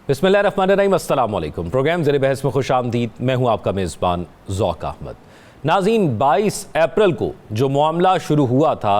बिस्मिल्लाहिर्रहमानिर्रहीम, अस्सलाम वालेकुम। प्रोग्राम ज़ेरे बहस में खुश आमदीद। मैं हूँ आपका मेज़बान ज़ौक अहमद। नाज़रीन, 22 अप्रैल को जो मामला शुरू हुआ था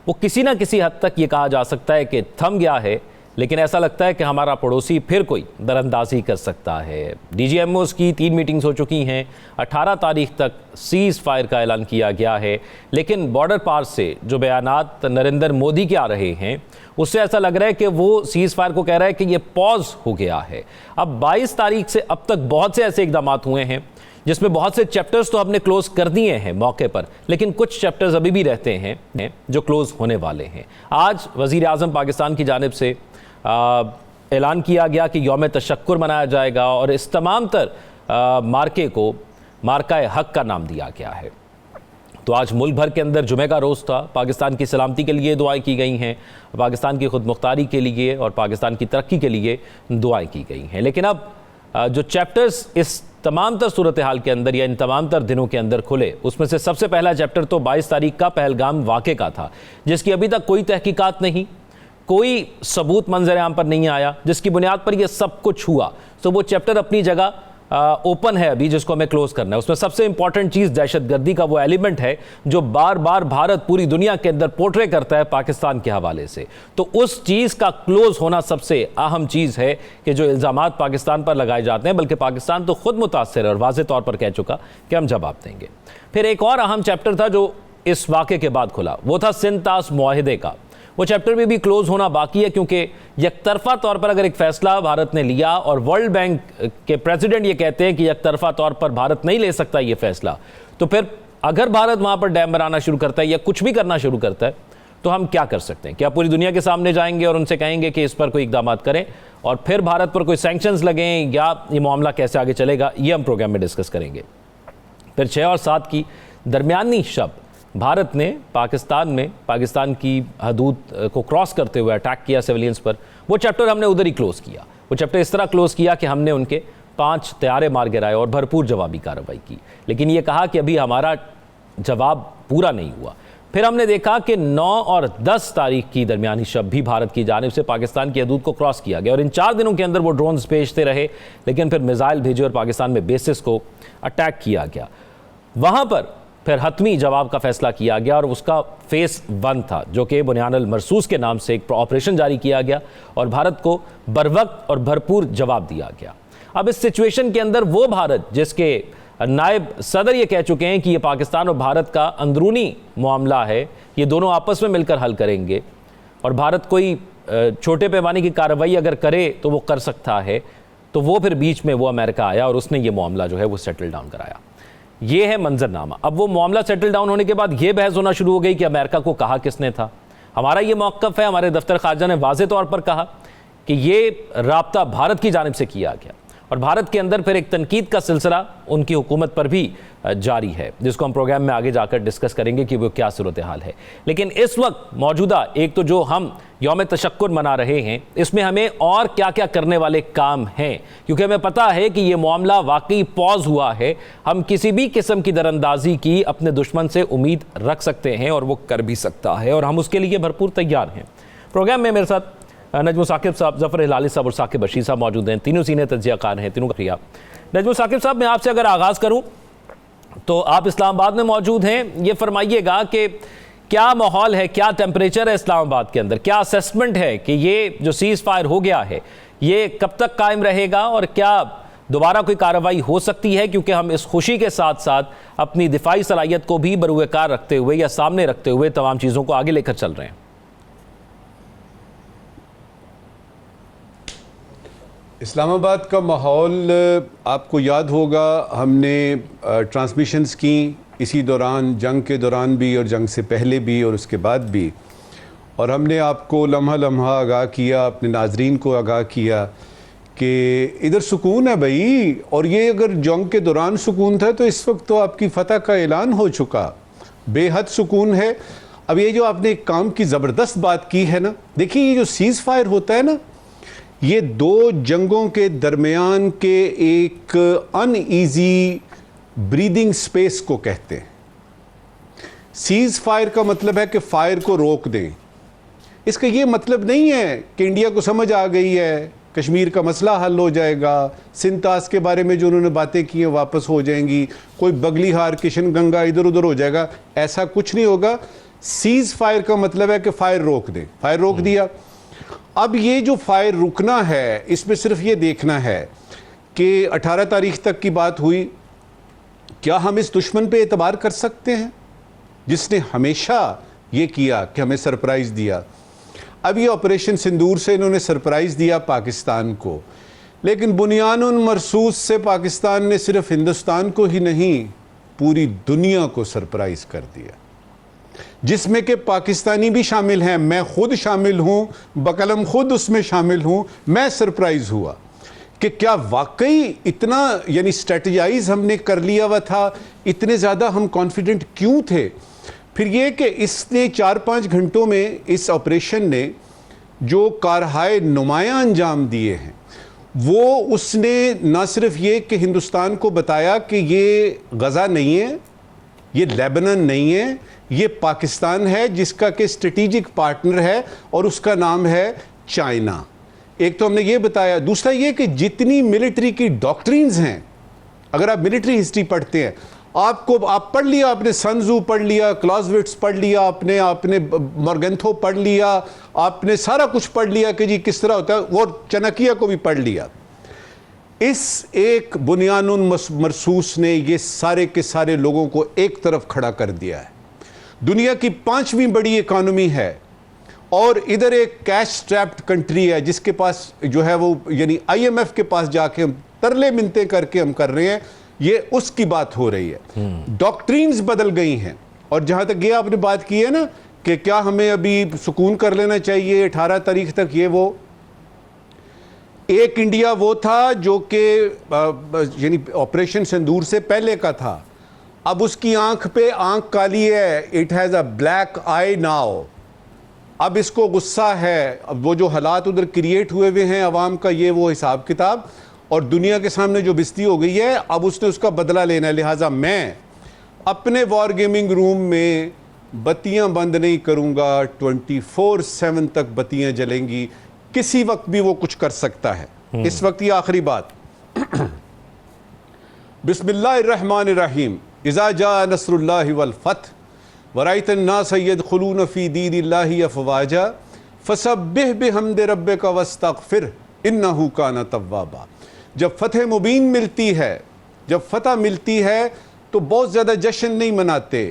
वो किसी न किसी हद तक ये कहा जा सकता है कि थम गया है, लेकिन ऐसा लगता है कि हमारा पड़ोसी फिर कोई दरअंदाजी कर सकता है। DGMOs की 3 मीटिंग्स हो चुकी हैं। 18 तारीख तक सीज़ फायर का ऐलान किया गया है, लेकिन बॉर्डर पार से जो बयानात नरेंद्र मोदी के आ रहे हैं उससे ऐसा लग रहा है कि वो सीज़ फायर को कह रहा है कि ये पॉज हो गया है। अब 22 तारीख से अब तक बहुत से ऐसे इकदाम हुए हैं जिसमें बहुत से चैप्टर्स तो हमने क्लोज कर दिए हैं मौके पर, लेकिन कुछ चैप्टर्स अभी भी रहते हैं जो क्लोज होने वाले हैं। आज वज़ीर आज़म पाकिस्तान की जानिब से ऐलान किया गया कि यौम तशक्कुर मनाया जाएगा और इस तमाम तर मार्के को मार्का हक का नाम दिया गया है। तो आज मुल्क भर के अंदर जुमे का रोज़ था। पाकिस्तान की सलामती के लिए दुआएं की गई हैं, पाकिस्तान की खुद मुख्तारी के लिए और पाकिस्तान की तरक्की के लिए दुआएं की गई हैं। लेकिन अब जो चैप्टर्स इस तमाम तर सूरत हाल के अंदर या इन तमाम तर दिनों के अंदर खुले, उसमें से सबसे पहला चैप्टर तो 22 तारीख का पहलगाम वाक़े का था, जिसकी अभी तक कोई तहकीकात नहीं, कोई सबूत मंजर आम पर नहीं आया, जिसकी बुनियाद पर यह सब कुछ हुआ। तो वो चैप्टर अपनी जगह ओपन है अभी, जिसको हमें क्लोज करना है। उसमें सबसे इंपॉर्टेंट चीज़ दहशतगर्दी का वो एलिमेंट है जो बार बार भारत पूरी दुनिया के अंदर पोर्ट्रे करता है पाकिस्तान के हवाले से। तो उस चीज़ का क्लोज होना सबसे अहम चीज़ है कि जो इल्ज़ामात पाकिस्तान पर लगाए जाते हैं, बल्कि पाकिस्तान तो खुद मुतासर है और वाज़े तौर पर कह चुका कि हम जवाब देंगे। फिर एक और अहम चैप्टर था जो इस वाक़े के बाद खुला, वो था सिंध तास मुआहिदे का। वो चैप्टर में भी क्लोज होना बाकी है, क्योंकि यकतरफा तौर पर अगर एक फ़ैसला भारत ने लिया और वर्ल्ड बैंक के प्रेसिडेंट ये कहते हैं कि यकतरफा तौर पर भारत नहीं ले सकता ये फ़ैसला, तो फिर अगर भारत वहाँ पर डैम बनाना शुरू करता है या कुछ भी करना शुरू करता है तो हम क्या कर सकते हैं? क्या पूरी दुनिया के सामने जाएंगे और उनसे कहेंगे कि इस पर कोई इक़दाम करें और फिर भारत पर कोई सैंक्शंस लगें, या ये मामला कैसे आगे चलेगा, ये हम प्रोग्राम में डिस्कस करेंगे। फिर 6 और 7 की दरमियानी शब भारत ने पाकिस्तान में पाकिस्तान की हदूद को क्रॉस करते हुए अटैक किया सिविलियंस पर। वो चैप्टर हमने उधर ही क्लोज़ किया। वो चैप्टर इस तरह क्लोज़ किया कि हमने उनके 5 तैयारे मार गिराए और भरपूर जवाबी कार्रवाई की, लेकिन ये कहा कि अभी हमारा जवाब पूरा नहीं हुआ। फिर हमने देखा कि 9 और 10 तारीख की दरमियानी शब भी भारत की जानिब से पाकिस्तान की हदूद को क्रॉस किया गया और इन 4 दिनों के अंदर वो ड्रोन्स भेजते रहे, लेकिन फिर मिसाइल भेजे और पाकिस्तान में बेसिस को अटैक किया गया। वहाँ पर फिर हतमी जवाब का फैसला किया गया और उसका फेस 1 था, जो कि बुनियान अल मरसूस के नाम से एक ऑपरेशन जारी किया गया और भारत को बरवक्त और भरपूर जवाब दिया गया। अब इस सिचुएशन के अंदर वो भारत जिसके नायब सदर ये कह चुके हैं कि ये पाकिस्तान और भारत का अंदरूनी मामला है, ये दोनों आपस में मिलकर हल करेंगे और भारत कोई छोटे पैमाने की कार्रवाई अगर करे तो वो कर सकता है, तो वो फिर बीच में वो अमेरिका आया और उसने ये मामला जो है वो सेटल डाउन कराया। ये है मंजरनामा। अब वो मामला सेटल डाउन होने के बाद ये बहस होना शुरू हो गई कि अमेरिका को कहा किसने था। हमारा ये मौक़िफ़ है, हमारे दफ्तर ख़ारजा ने वाज़े तौर पर कहा कि ये राब्ता भारत की जानिब से किया गया और भारत के अंदर फिर एक तनकीद का सिलसिला उनकी हुकूमत पर भी जारी है, जिसको हम प्रोग्राम में आगे जाकर डिस्कस करेंगे कि वो क्या सूरत हाल है। लेकिन इस वक्त मौजूदा एक तो जो हम यौम तशक्कुर मना रहे हैं, इसमें हमें और क्या क्या करने वाले काम हैं, क्योंकि हमें पता है कि ये मामला वाकई पॉज हुआ है। हम किसी भी किस्म की दरअंदाजी की अपने दुश्मन से उम्मीद रख सकते हैं और वो कर भी सकता है और हम उसके लिए भरपूर तैयार हैं। प्रोग्राम में मेरे साथ नजमुल साकिब साहब, ज़फ़र हिलाली साहब और साकिब बशीर साहब मौजूद हैं। तीनों सीनियर तज्ज़ियाकार हैं। तीनों का शुक्रिया। नजमुल साकिब साहब, मैं आपसे अगर आगाज़ करूं तो आप इस्लामाबाद में मौजूद हैं, ये फरमाइएगा कि क्या माहौल है, क्या टेम्परेचर है इस्लामाबाद के अंदर, क्या असेसमेंट है कि ये जो सीज़ फायर हो गया है ये कब तक कायम रहेगा और क्या दोबारा कोई कार्रवाई हो सकती है, क्योंकि हम इस खुशी के साथ साथ अपनी दिफाई सलाहियत को भी बरूएकार रखते हुए या सामने रखते हुए तमाम चीज़ों को आगे लेकर चल रहे हैं। इस्लामाबाद का माहौल आपको याद होगा, हमने ट्रांसमिशंस की इसी दौरान, जंग के दौरान भी और जंग से पहले भी और उसके बाद भी, और हमने आपको लम्हा लम्हा आगाह किया, अपने नाजरीन को आगाह किया कि इधर सुकून है भाई, और ये अगर जंग के दौरान सुकून था तो इस वक्त तो आपकी फ़तह का ऐलान हो चुका, बेहद सुकून है। अब ये जो आपने एक काम की ज़बरदस्त बात की है ना, देखिए ये जो सीज़ फायर होता है ना, ये 2 जंगों के दरमियान के एक अनईजी ब्रीदिंग स्पेस को कहते हैं। सीज़ फायर का मतलब है कि फायर को रोक दें। इसका ये मतलब नहीं है कि इंडिया को समझ आ गई है कश्मीर का मसला हल हो जाएगा, सिंतास के बारे में जो उन्होंने बातें की हैं वापस हो जाएंगी, कोई बगलीहार किशन गंगा इधर उधर हो जाएगा। ऐसा कुछ नहीं होगा। सीज फायर का मतलब है कि फायर रोक दें, फायर रोक दिया। अब ये जो फायर रुकना है, इसमें सिर्फ ये देखना है कि 18 तारीख तक की बात हुई, क्या हम इस दुश्मन पे एतबार कर सकते हैं जिसने हमेशा ये किया कि हमें सरप्राइज दिया। अब ये ऑपरेशन सिंदूर से इन्होंने सरप्राइज दिया पाकिस्तान को, लेकिन बुनियानुन मरसूस से पाकिस्तान ने सिर्फ हिंदुस्तान को ही नहीं पूरी दुनिया को सरप्राइज कर दिया, जिसमें कि पाकिस्तानी भी शामिल हैं। मैं खुद शामिल हूं, बकलम खुद उसमें शामिल हूं। मैं सरप्राइज हुआ कि क्या वाकई इतना यानी स्ट्रेटजाइज हमने कर लिया हुआ था, इतने ज़्यादा हम कॉन्फिडेंट क्यों थे। फिर ये कि इसने 4-5 घंटों में इस ऑपरेशन ने जो कारहाय नुमायां अंजाम दिए हैं, वो उसने ना सिर्फ ये कि हिंदुस्तान को बताया कि ये गज़ा नहीं है, ये लेबनान नहीं है, ये पाकिस्तान है जिसका कि स्ट्रेटेजिक पार्टनर है और उसका नाम है चाइना। एक तो हमने ये बताया, दूसरा ये कि जितनी मिलिट्री की डॉक्ट्रिन्स हैं, अगर आप मिलिट्री हिस्ट्री पढ़ते हैं, आप पढ़ लिया, आपने सन त्जू पढ़ लिया, क्लाउज़विट्ज़ पढ़ लिया, आपने मॉर्गेंथो पढ़ लिया, आपने सारा कुछ पढ़ लिया कि जी किस तरह होता है, और चाणक्य को भी पढ़ लिया। इस एक बुनियानुन मरसूस ने ये सारे के सारे लोगों को एक तरफ खड़ा कर दिया है। दुनिया की 5वीं बड़ी इकॉनमी है और इधर एक कैश स्ट्रैप्ड कंट्री है जिसके पास जो है वो यानी IMF के पास जाके हम तरले मिनते करके हम कर रहे हैं, ये उसकी बात हो रही है। डॉक्ट्रिन्स बदल गई हैं। और जहां तक ये आपने बात की है ना कि क्या हमें अभी सुकून कर लेना चाहिए 18 तारीख तक, ये वो एक इंडिया वो था जो कि यानी ऑपरेशन सिंदूर से पहले का था, अब उसकी आंख पे आंख काली है, it has a black I now. अब इसको गुस्सा है, अब वो जो हालात उधर क्रिएट हुए हुए हैं अवाम का, ये वो हिसाब किताब और दुनिया के सामने जो बिस्ती हो गई है, अब उसने उसका बदला लेना है। लिहाजा मैं अपने वॉर गेमिंग रूम में बत्तियां बंद नहीं करूंगा, 24/7 तक बत्तियां जलेंगी, किसी वक्त भी वो कुछ कर सकता है। इस वक्त ये आखिरी बात बिस्मिल्लाहिर्रहमानिर्रहीम, इज़ा जा नस्रुल्लाहि वल फथ वराइतन नास यदखुलून फी दीनिल्लाहि अफ़वाजा फसब्बिह बिहम्दि रब्बिका वस्तगफिर इन्नहु काना तव्वाबा। जब फतह मुबीन मिलती है, जब फतह मिलती है तो बहुत ज़्यादा जश्न नहीं मनाते,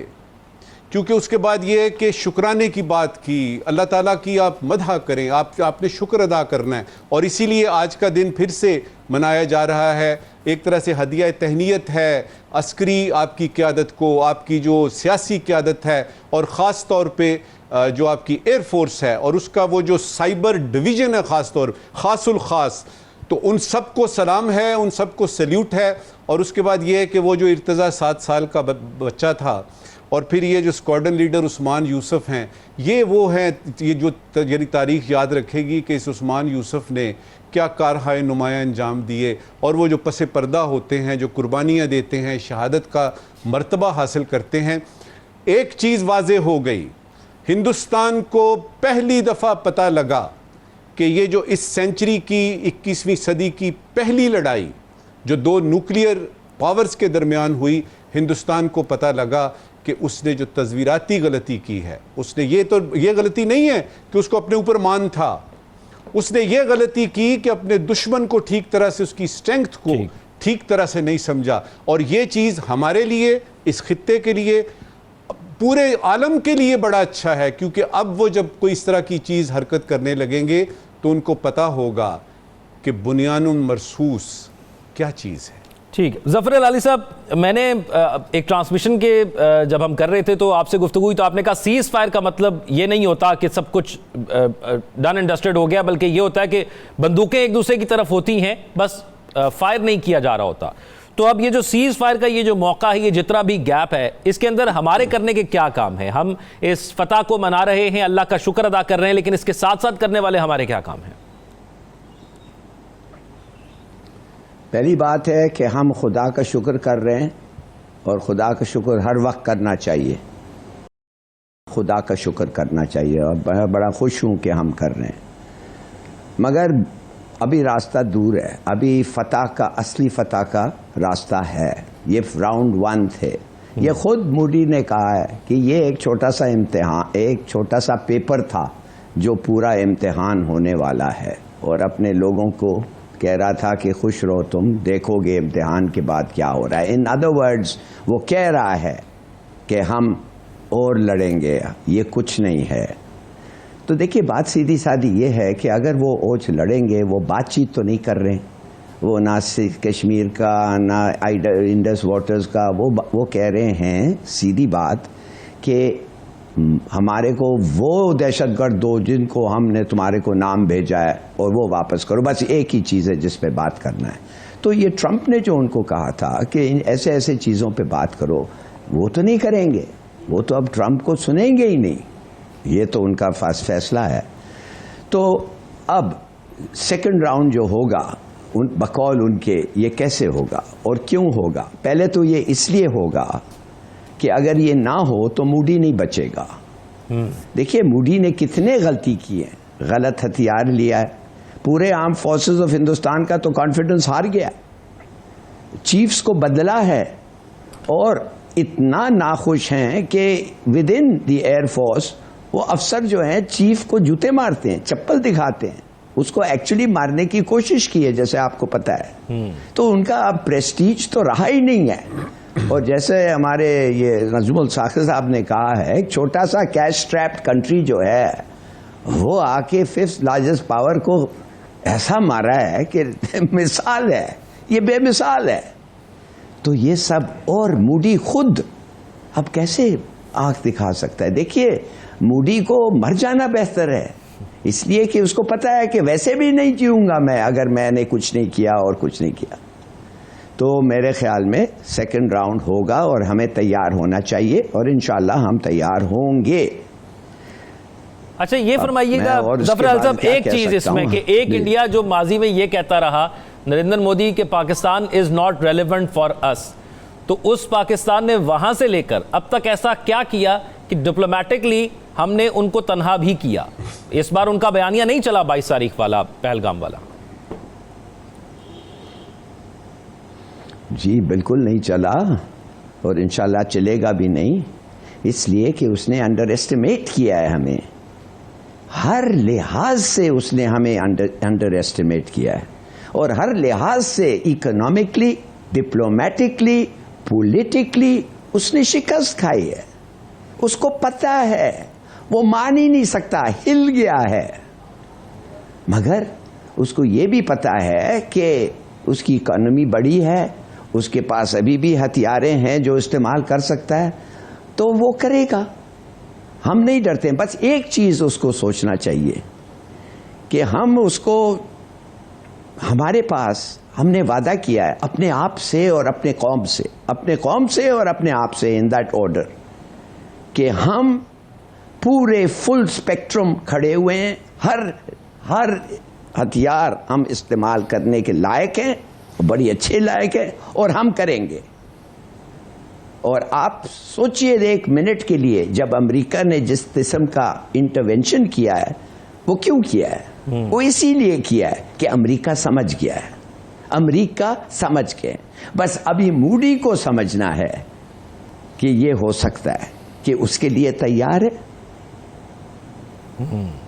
क्योंकि उसके बाद ये है कि शुक्राने की बात की, अल्लाह ताला की आप मदह करें, आपने शुक्र अदा करना है। और इसीलिए आज का दिन फिर से मनाया जा रहा है। एक तरह से हदिया तहनीयत है अस्करी आपकी क़यादत को, आपकी जो सियासी क़यादत है, और ख़ास तौर पे जो आपकी एयरफोर्स है और उसका वो जो साइबर डिवीज़न है, ख़ास तौर ख़ासुल ख़ास, तो उन सबको सलाम है, उन सबको सल्यूट है। और उसके बाद ये है कि वो जो इर्तज़ा 7 साल का बच्चा था, और फिर ये जो स्क्वाड्रन लीडर उस्मान यूसुफ हैं, ये वो हैं, ये जो यानी तारीख़ याद रखेगी कि इस उस्मान यूसुफ ने क्या कारहाय नुमायां अंजाम दिए। और वो जो पसे पर्दा होते हैं, जो कुर्बानियाँ देते हैं, शहादत का मर्तबा हासिल करते हैं। एक चीज़ वाज़े हो गई, हिंदुस्तान को पहली दफ़ा पता लगा कि ये जो इस सेंचुरी की 21वीं सदी की पहली लड़ाई जो 2 न्यूक्लियर पावर्स के दरमियान हुई, हिंदुस्तान को पता लगा कि उसने जो तज़वीराती गलती की है, उसने ये गलती नहीं है कि उसको अपने ऊपर मान था, उसने ये गलती की कि अपने दुश्मन को ठीक तरह से, उसकी स्ट्रेंथ को ठीक तरह से नहीं समझा। और ये चीज़ हमारे लिए, इस खित्ते के लिए, पूरे आलम के लिए बड़ा अच्छा है, क्योंकि अब वो जब कोई इस तरह की चीज़ हरकत करने लगेंगे तो उनको पता होगा कि बुनियानुन मरसूस क्या चीज़ है। ठीक है ज़फ़र अली साहब, मैंने एक ट्रांसमिशन के जब हम कर रहे थे तो आपसे गुफ्तगू हुई, तो आपने कहा सीज़ फायर का मतलब ये नहीं होता कि सब कुछ डन एंड डस्टेड हो गया, बल्कि ये होता है कि बंदूकें एक दूसरे की तरफ होती हैं, बस फायर नहीं किया जा रहा होता। तो अब ये जो सीज़ फायर का ये जो मौका है, ये जितना भी गैप है, इसके अंदर हमारे करने के क्या काम है? हम इस फतह को मना रहे हैं, अल्लाह का शुक्र अदा कर रहे हैं, लेकिन इसके साथ साथ करने वाले हमारे क्या काम हैं? पहली बात है कि हम खुदा का शुक्र कर रहे हैं, और खुदा का शुक्र हर वक्त करना चाहिए, खुदा का शुक्र करना चाहिए, और मैं बड़ा खुश हूँ कि हम कर रहे हैं। मगर अभी रास्ता दूर है, अभी फतह का, असली फतह का रास्ता है। ये राउंड 1 थे। ये खुद मोदी ने कहा है कि ये एक छोटा सा इम्तिहान, एक छोटा सा पेपर था जो पूरा इम्तिहान होने वाला है, और अपने लोगों को कह रहा था कि खुश रहो, तुम देखोगे इम्तिहान के बाद क्या हो रहा है। इन अदर वर्ड्स वो कह रहा है कि हम और लड़ेंगे, ये कुछ नहीं है। तो देखिए, बात सीधी सादी ये है कि अगर वो ओज लड़ेंगे, वो बातचीत तो नहीं कर रहे, वो ना कश्मीर का ना इंडस वाटर्स का, वो कह रहे हैं सीधी बात कि हमारे को वो दहशतगर्द दो जिनको हमने तुम्हारे को नाम भेजा है और वो वापस करो, बस एक ही चीज़ है जिस पे बात करना है। तो ये ट्रंप ने जो उनको कहा था कि ऐसे ऐसे चीज़ों पे बात करो, वो तो नहीं करेंगे, वो तो अब ट्रंप को सुनेंगे ही नहीं, ये तो उनका फैसला है। तो अब सेकंड राउंड जो होगा बकौल उनके, ये कैसे होगा और क्यों होगा? पहले तो ये इसलिए होगा कि अगर ये ना हो तो मूडी नहीं बचेगा। देखिए, मूडी ने कितने गलती की है, गलत हथियार लिया है, पूरे आर्म फोर्सेस ऑफ हिंदुस्तान का तो कॉन्फिडेंस हार गया, चीफ्स को बदला है, और इतना नाखुश हैं कि विद इन द एयरफोर्स वो अफसर जो हैं चीफ को जूते मारते हैं, चप्पल दिखाते हैं, उसको एक्चुअली मारने की कोशिश की है, जैसे आपको पता है। तो उनका अब प्रेस्टीज तो रहा ही नहीं है। और जैसे हमारे ये नजमुल साखिर साहब ने कहा है, एक छोटा सा कैश स्ट्रैप्ड कंट्री जो है वो आके 5th लार्जेस्ट पावर को ऐसा मारा है कि मिसाल है, ये बेमिसाल है। तो ये सब, और मूडी खुद अब कैसे आंख दिखा सकता है? देखिए, मूडी को मर जाना बेहतर है, इसलिए कि उसको पता है कि वैसे भी नहीं जीऊंगा मैं अगर मैंने कुछ नहीं किया और कुछ नहीं किया। तो मेरे ख्याल में सेकंड राउंड होगा और हमें तैयार होना चाहिए, और इंशाल्लाह हम तैयार होंगे। अच्छा, ये फरमाइएगा जफर साहब, एक चीज इसमें कि एक इंडिया जो माजी में ये कहता रहा नरेंद्र मोदी के Pakistan is not relevant for us, तो उस पाकिस्तान ने वहां से लेकर अब तक ऐसा क्या किया कि डिप्लोमेटिकली हमने उनको तनहा भी किया? इस बार उनका बयानिया नहीं चला 22 तारीख वाला, पहलगाम वाला। जी बिल्कुल नहीं चला, और इंशाल्लाह चलेगा भी नहीं, इसलिए कि उसने अंडर एस्टिमेट किया है हमें, हर लिहाज से उसने हमें अंडर एस्टिमेट किया है, और हर लिहाज से इकोनॉमिकली, डिप्लोमेटिकली, पॉलिटिकली उसने शिकस्त खाई है। उसको पता है, वो मान ही नहीं सकता, हिल गया है। मगर उसको ये भी पता है कि उसकी इकोनॉमी बड़ी है, उसके पास अभी भी हथियारें हैं जो इस्तेमाल कर सकता है, तो वो करेगा। हम नहीं डरते, बस एक चीज उसको सोचना चाहिए कि हम उसको, हमारे पास हमने वादा किया है अपने आप से और अपने कौम से, अपने कौम से और अपने आप से, इन दैट ऑर्डर, कि हम पूरे फुल स्पेक्ट्रम खड़े हुए हैं, हर हथियार हम इस्तेमाल करने के लायक हैं, बड़ी अच्छे लायक है, और हम करेंगे। और आप सोचिए एक मिनट के लिए, जब अमेरिका ने जिस किस्म का इंटरवेंशन किया है, वो क्यों किया है? वो इसीलिए किया है कि अमेरिका समझ गया है, अमेरिका समझ गए। बस अभी मूडी को समझना है कि ये हो सकता है, कि उसके लिए तैयार है,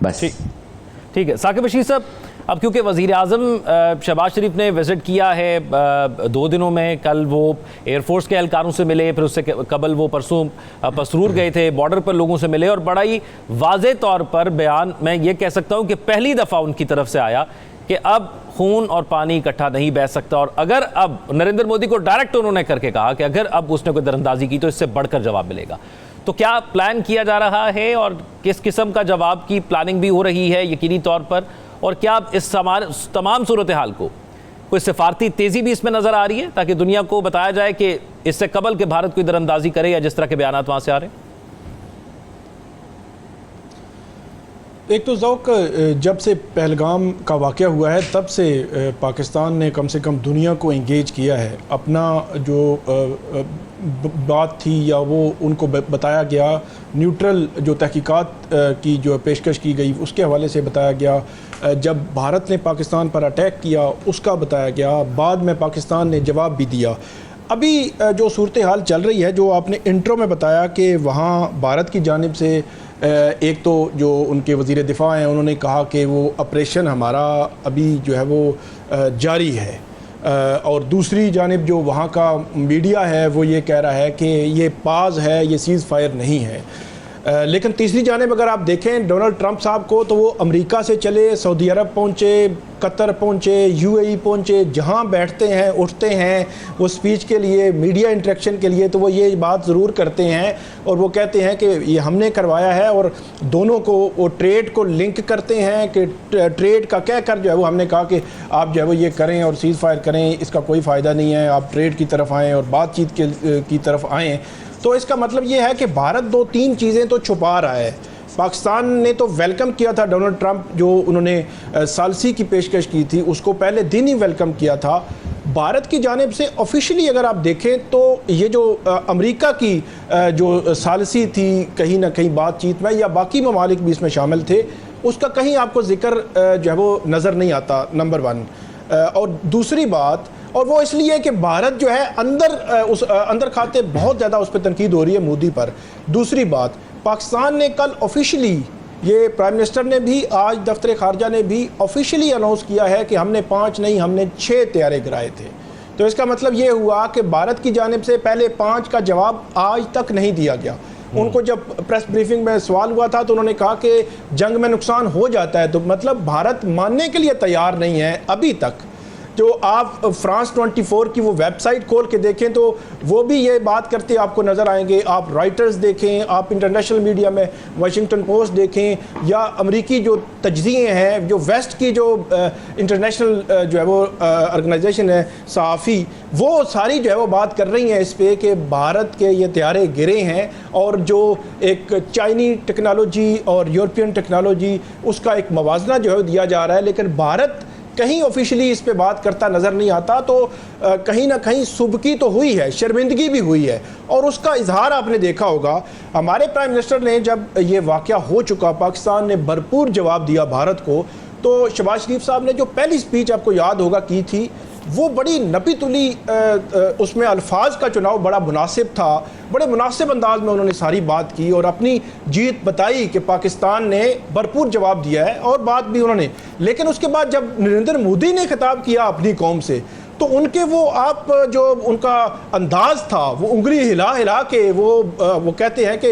बस। ठीक है साकिब बशीर साहब, अब क्योंकि वज़ीर आज़म शहबाज शरीफ ने विज़िट किया है 2 दिनों में, कल वो एयरफोर्स के एहलकारों से मिले, फिर उससे कबल वो परसों पसरूर गए थे, बॉर्डर पर लोगों से मिले, और बड़ा ही वाज़े तौर पर बयान, मैं ये कह सकता हूँ कि पहली दफ़ा उनकी तरफ से आया कि अब खून और पानी इकट्ठा नहीं बह सकता, और अगर अब नरेंद्र मोदी को डायरेक्ट उन्होंने करके कहा कि अगर अब उसने कोई दरअंदाजी की तो इससे बढ़कर जवाब मिलेगा। तो क्या प्लान किया जा रहा है और किस किस्म का जवाब की प्लानिंग भी हो रही है यकीनी तौर पर, और क्या इस तमाम सूरत हाल को कोई सिफारती तेज़ी भी इसमें नज़र आ रही है ताकि दुनिया को बताया जाए कि इससे कबल के भारत कोई दरअंदाजी करे, या जिस तरह के बयान वहाँ से आ रहे हैं? एक तो ज़ौक, जब से पहलगाम का वाक़या हुआ है तब से पाकिस्तान ने कम से कम दुनिया को इंगेज किया है, अपना जो बात थी या वो उनको बताया गया, न्यूट्रल जो तहकीकात की जो पेशकश की गई उसके हवाले से बताया गया, जब भारत ने पाकिस्तान पर अटैक किया उसका बताया गया, बाद में पाकिस्तान ने जवाब भी दिया। अभी जो सूरत हाल चल रही है, जो आपने इंट्रो में बताया कि वहाँ भारत की जानिब से एक तो जो उनके वज़ीर दिफा हैं उन्होंने कहा कि वो ऑपरेशन हमारा अभी जो है वो जारी है, और दूसरी जानिब जो वहाँ का मीडिया है वो ये कह रहा है कि ये पाज है, ये सीज़ फायर नहीं है। लेकिन तीसरी जानिब अगर आप देखें डोनाल्ड ट्रंप साहब को, तो वो अमेरिका से चले सऊदी अरब पहुँचे, कतर पहुँचे, यूएई पहुँचे, जहाँ बैठते हैं उठते हैं वो स्पीच के लिए, मीडिया इंटरेक्शन के लिए, तो वो ये बात ज़रूर करते हैं और वो कहते हैं कि ये हमने करवाया है, और दोनों को वो ट्रेड को लिंक करते हैं कि ट्रेड का क्या कर जो है वो हमने कहा कि आप जो है वो ये करें और सीज़ फायर करें, इसका कोई फ़ायदा नहीं है, आप ट्रेड की तरफ आएँ और बातचीत की तरफ आएँ। तो इसका मतलब ये है कि भारत 2-3 चीज़ें तो छुपा रहा है। पाकिस्तान ने तो वेलकम किया था डोनाल्ड ट्रंप, जो उन्होंने सालसी की पेशकश की थी उसको पहले दिन ही वेलकम किया था। भारत की जानिब से ऑफिशियली अगर आप देखें तो ये जो अमेरिका की जो सालसी थी कहीं ना कहीं बातचीत में, या बाकी ममालिक भी इसमें शामिल थे, उसका कहीं आपको जिक्र जो है वो नज़र नहीं आता, नंबर 1। और दूसरी बात, और वो इसलिए कि भारत जो है अंदर खाते बहुत ज़्यादा उस पर तनकीद हो रही है मोदी पर। दूसरी बात, पाकिस्तान ने कल ऑफिशियली, ये प्राइम मिनिस्टर ने भी, आज दफ्तर खारजा ने भी ऑफिशियली अनाउंस किया है कि हमने 5 नहीं हमने 6 तैयारे गिराए थे। तो इसका मतलब ये हुआ कि भारत की जानिब से पहले 5 का जवाब आज तक नहीं दिया गया। उनको जब प्रेस ब्रीफिंग में सवाल हुआ था तो उन्होंने कहा कि जंग में नुकसान हो जाता है, तो मतलब भारत मानने के लिए तैयार नहीं है अभी तक। जो आप फ्रांस 24 की वो वेबसाइट खोल के देखें तो वो भी ये बात करते आपको नज़र आएंगे। आप रॉयटर्स देखें, आप इंटरनेशनल मीडिया में वाशिंगटन पोस्ट देखें, या अमेरिकी जो तजज़िये हैं, जो वेस्ट की जो इंटरनेशनल जो है वो ऑर्गेनाइजेशन है सहाफ़ी, वो सारी जो है वो बात कर रही हैं इस पे कि भारत के ये तैयारे गिरे हैं, और जो एक चाइनी टेक्नोलॉजी और यूरोपियन टेक्नोलॉजी उसका एक मवाजना जो है दिया जा रहा है, लेकिन भारत कहीं ऑफिशियली इस पे बात करता नज़र नहीं आता। तो कहीं ना कहीं सुबकी तो हुई है, शर्मिंदगी भी हुई है, और उसका इजहार आपने देखा होगा। हमारे प्राइम मिनिस्टर ने जब ये वाक़या हो चुका, पाकिस्तान ने भरपूर जवाब दिया भारत को, तो शहबाज शरीफ साहब ने जो पहली स्पीच आपको याद होगा की थी, वो बड़ी नपी तुली, उसमें अल्फाज का चुनाव बड़ा मुनासिब था, बड़े मुनासिब अंदाज में उन्होंने सारी बात की और अपनी जीत बताई कि पाकिस्तान ने भरपूर जवाब दिया है, और बात भी उन्होंने। लेकिन उसके बाद जब नरेंद्र मोदी ने खिताब किया अपनी कौम से, तो उनके वो आप जो उनका अंदाज़ था, वो उंगली हिला हिला के वो कहते हैं कि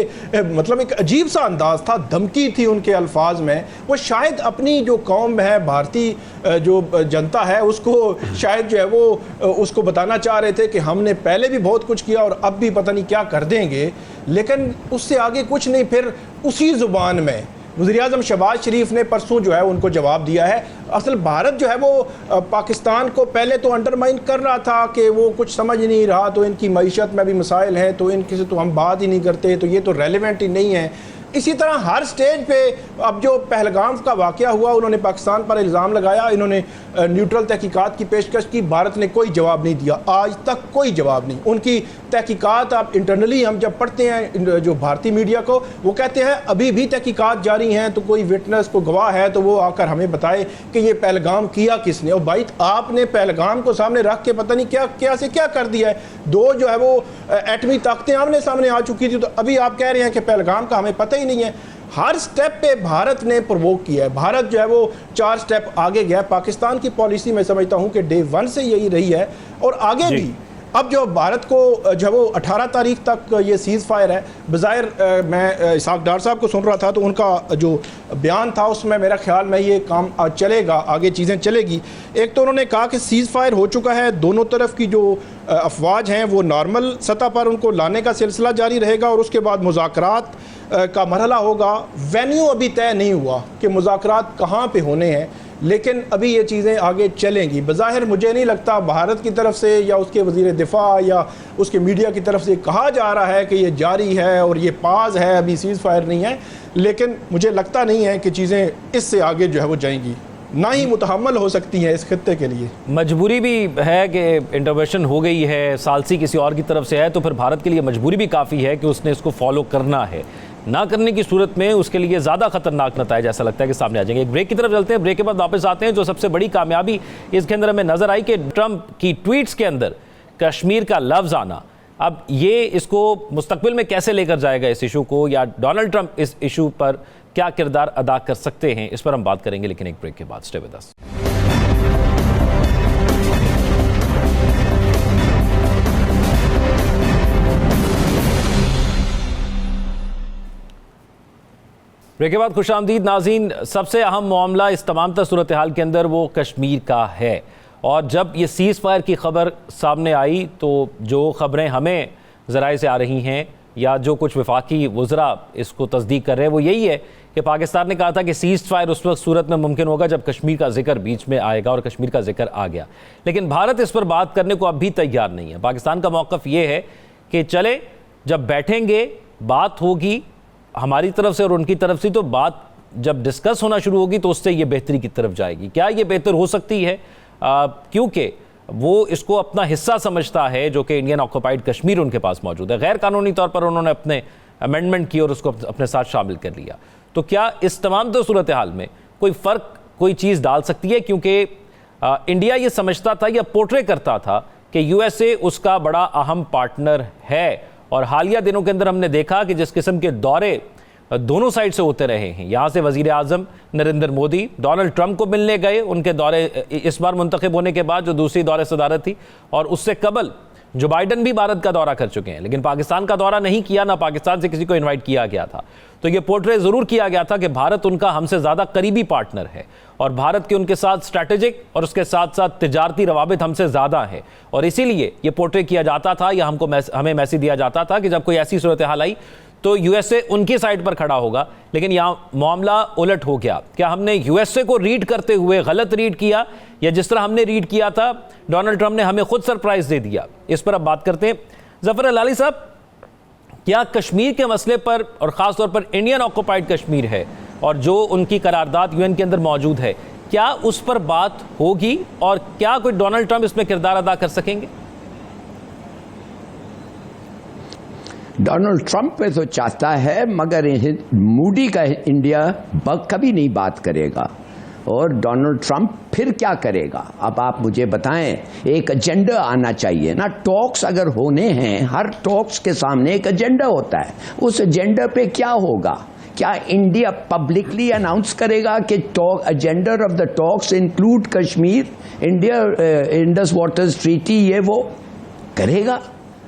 मतलब एक अजीब सा अंदाज़ था, धमकी थी उनके अल्फाज में। वो शायद अपनी जो कौम है, भारतीय जो जनता है, उसको शायद जो है वो उसको बताना चाह रहे थे कि हमने पहले भी बहुत कुछ किया और अब भी पता नहीं क्या कर देंगे, लेकिन उससे आगे कुछ नहीं। फिर उसी ज़ुबान में वज़ीर-ए-आज़म शहबाज शरीफ ने परसों जो है उनको जवाब दिया है। असल भारत जो है वो पाकिस्तान को पहले तो अंडरमाइन कर रहा था कि वो कुछ समझ नहीं रहा, तो इनकी मईशत में भी मसाइल हैं, तो इनकी से तो हम बात ही नहीं करते, तो ये तो रेलेवेंट ही नहीं है। इसी तरह हर स्टेज पे अब जो पहलगाम का वाक़या हुआ, उन्होंने पाकिस्तान पर इल्ज़ाम लगाया, इन्होंने न्यूट्रल तहकीकात की पेशकश की, भारत ने कोई जवाब नहीं दिया, आज तक कोई जवाब नहीं। उनकी तहकीकात आप इंटरनली हम जब पढ़ते हैं जो भारतीय मीडिया को, वो कहते हैं अभी भी तहकीकात जारी हैं, तो कोई विटनेस को गवाह है तो वो आकर हमें बताए कि ये पहलगाम किया किसने। और भाई आपने पहलगाम को सामने रख के पता नहीं क्या से क्या कर दिया है। दो जो है वो एटमी ताकतें आमने सामने आ चुकी थी, तो अभी आप कह रहे हैं कि पहलगाम का हमें पता ही नहीं है। हर स्टेप पे भारत ने प्रोवोक किया है, भारत जो है वो 4 स्टेप आगे गया। पाकिस्तान की पॉलिसी मैं समझता हूँ कि डे 1 से यही रही है और आगे भी। अब जो भारत को जो है वो 18 तारीख तक ये सीज़ फायर है, बज़ाहिर मैं इसाक डार साहब को सुन रहा था तो उनका जो बयान था उसमें मेरा ख्याल में ये काम चलेगा, आगे चीज़ें चलेगी। एक तो उन्होंने कहा कि सीज़ फायर हो चुका है, दोनों तरफ की जो अफवाज हैं वो नॉर्मल सतह पर उनको लाने का सिलसिला जारी रहेगा, और उसके बाद मुज़ाकरात का मरहला होगा। वेन्यू अभी तय नहीं हुआ कि मुज़ाकरात कहाँ पे होने हैं, लेकिन अभी ये चीज़ें आगे चलेंगी। बज़ाहिर मुझे नहीं लगता भारत की तरफ से या उसके वज़ीर दिफा या उसके मीडिया की तरफ से कहा जा रहा है कि ये जारी है और ये पाज है, अभी सीज़ फायर नहीं है, लेकिन मुझे लगता नहीं है कि चीज़ें इससे आगे जो है वो जाएंगी। ना ही मुतहम्मल हो सकती हैं इस खत्ते के लिए। मजबूरी भी है कि इंटरवेंशन हो गई है, सालसी किसी और की तरफ से है, तो फिर भारत के लिए मजबूरी भी काफ़ी है कि उसने इसको फॉलो करना है। ना करने की सूरत में उसके लिए ज़्यादा खतरनाक नतीजे जैसा लगता है कि सामने आ जाएंगे। एक ब्रेक की तरफ चलते हैं, ब्रेक के बाद वापस आते हैं। जो सबसे बड़ी कामयाबी इसके अंदर हमें नजर आई कि ट्रंप की ट्वीट्स के अंदर कश्मीर का लफ्ज़ आना, अब ये इसको मुस्तकबिल में कैसे लेकर जाएगा इस इशू को, या डोनाल्ड ट्रंप इस इशू पर क्या किरदार अदा कर सकते हैं, इस पर हम बात करेंगे, लेकिन एक ब्रेक के बाद। Stay with us. ब्रेक के बाद खुशामदीद नाज़रीन। सबसे अहम मामला इस तमाम सूरत हाल के अंदर वो कश्मीर का है, और जब ये सीज़ फायर की खबर सामने आई तो जो खबरें हमें ज़राए से आ रही हैं या जो कुछ वफाकी वज़रा इसको तस्दीक कर रहे हैं वो यही है कि पाकिस्तान ने कहा था कि सीज़ फायर उस वक्त सूरत में मुमकिन होगा जब कश्मीर का जिक्र बीच में आएगा, और कश्मीर का जिक्र आ गया। लेकिन भारत इस पर बात करने को अब भी तैयार नहीं है। पाकिस्तान का मौक़िफ़ ये है कि चले, जब बैठेंगे बात होगी हमारी तरफ से और उनकी तरफ से, तो बात जब डिस्कस होना शुरू होगी तो उससे ये बेहतरी की तरफ जाएगी। क्या ये बेहतर हो सकती है? क्योंकि वो इसको अपना हिस्सा समझता है जो कि इंडियन ऑक्यूपाइड कश्मीर उनके पास मौजूद है। गैर कानूनी तौर पर उन्होंने अपने अमेंडमेंट की और उसको अपने साथ शामिल कर लिया। तो क्या इस तमाम सूरत हाल में कोई फ़र्क, कोई चीज़ डाल सकती है? क्योंकि इंडिया ये समझता था या पोर्ट्रे करता था कि यूएसए उसका बड़ा अहम पार्टनर है, और हालिया दिनों के अंदर हमने देखा कि जिस किस्म के दौरे दोनों साइड से होते रहे हैं, यहाँ से वज़ीर आज़म नरेंद्र मोदी डोनाल्ड ट्रंप को मिलने गए, उनके दौरे इस बार मुंतखब होने के बाद जो दूसरी दौरे सदारत थी, और उससे कबल जो बाइडन भी भारत का दौरा कर चुके हैं, लेकिन पाकिस्तान का दौरा नहीं किया, ना पाकिस्तान से किसी को इनवाइट किया गया था। तो ये पोर्ट्रे ज़रूर किया गया था कि भारत उनका हमसे ज़्यादा करीबी पार्टनर है, और भारत के उनके साथ स्ट्रैटेजिक और उसके साथ साथ तिजारती रवाबित हमसे ज़्यादा है, और इसीलिए ये पोर्ट्रे किया जाता था या हमें मैसेज दिया जाता था कि जब कोई ऐसी सूरत हाल आई तो यूएसए उनकी साइड पर खड़ा होगा। लेकिन यहाँ मामला उलट हो गया। क्या हमने यूएसए को रीड करते हुए गलत रीड किया, या जिस तरह हमने रीड किया था डोनाल्ड ट्रंप ने हमें खुद सरप्राइज दे दिया? इस पर अब बात करते हैं। ज़फ़र अलाली साहब, क्या कश्मीर के मसले पर, और ख़ास तौर पर इंडियन ऑक्यूपाइड कश्मीर है और जो उनकी करारदाद यूएन के अंदर मौजूद है, क्या उस पर बात होगी, और क्या कोई डोनाल्ड ट्रंप इसमें किरदार अदा कर सकेंगे? डोनाल्ड ट्रंप पे तो चाहता है, मगर मूडी का इंडिया कभी नहीं बात करेगा। और डोनाल्ड ट्रंप फिर क्या करेगा? अब आप मुझे बताएं, एक एजेंडा आना चाहिए ना। टॉक्स अगर होने हैं, हर टॉक्स के सामने एक एजेंडा होता है। उस एजेंडा पे क्या होगा? क्या इंडिया पब्लिकली अनाउंस करेगा कि agenda of the talks include Kashmir, India Indus waters treaty, ये वो करेगा?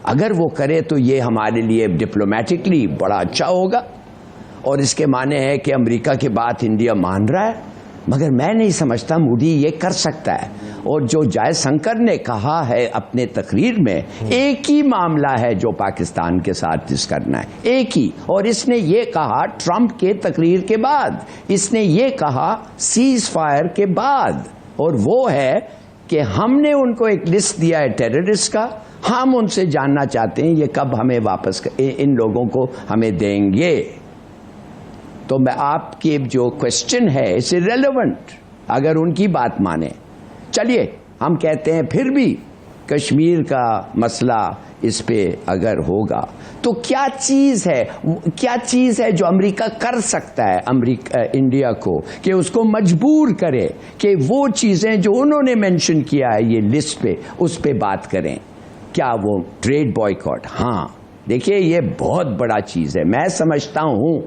अगर वो करे तो ये हमारे लिए डिप्लोमेटिकली बड़ा अच्छा होगा, और इसके माने है कि अमेरिका की बात इंडिया मान रहा है। मगर मैं नहीं समझता मोदी ये कर सकता है। और जो जयशंकर ने कहा है अपने तकरीर में, एक ही मामला है जो पाकिस्तान के साथ जिस करना है, एक ही। और इसने ये कहा ट्रंप के तकरीर के बाद, इसने ये कहा सीज फायर के बाद, और वो है कि हमने उनको एक लिस्ट दिया है टेररिस्ट का, हम उनसे जानना चाहते हैं ये कब हमें वापस इन लोगों को हमें देंगे। तो मैं आपके जो क्वेश्चन है इट्स इरेलेवेंट अगर उनकी बात माने। चलिए हम कहते हैं फिर भी कश्मीर का मसला इस पे अगर होगा तो क्या चीज़ है जो अमेरिका कर सकता है इंडिया को कि उसको मजबूर करे कि वो चीज़ें जो उन्होंने मेंशन किया है ये लिस्ट पे, उस पे बात करें। क्या वो ट्रेड बॉयकॉट? हाँ, देखिए ये बहुत बड़ा चीज़ है। मैं समझता हूँ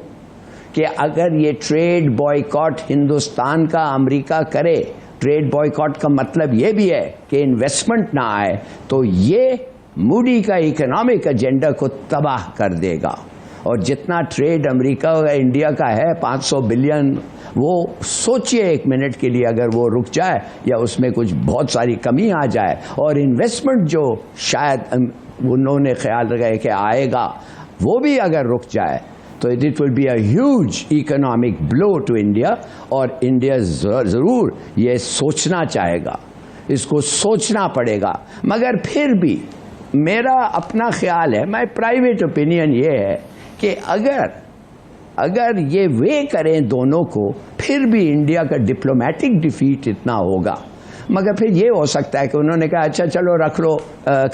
कि अगर ये ट्रेड बॉयकॉट हिंदुस्तान का अमेरिका करे, ट्रेड बॉयकॉट का मतलब ये भी है कि इन्वेस्टमेंट ना आए, तो ये मूडी का इकोनॉमिक एजेंडा को तबाह कर देगा। और जितना ट्रेड अमेरिका और इंडिया का है 500 बिलियन, वो सोचिए एक मिनट के लिए अगर वो रुक जाए या उसमें कुछ बहुत सारी कमी आ जाए, और इन्वेस्टमेंट जो शायद उन्होंने ख्याल रखा कि आएगा वो भी अगर रुक जाए, तो it will be a huge economic blow to India. और इंडिया ज़रूर ये सोचना चाहेगा, इसको सोचना पड़ेगा। मगर फिर भी मेरा अपना ख्याल है, माय प्राइवेट ओपिनियन ये है कि अगर अगर ये वे करें दोनों को, फिर भी इंडिया का डिप्लोमेटिक डिफीट इतना होगा। मगर फिर ये हो सकता है कि उन्होंने कहा अच्छा चलो रख लो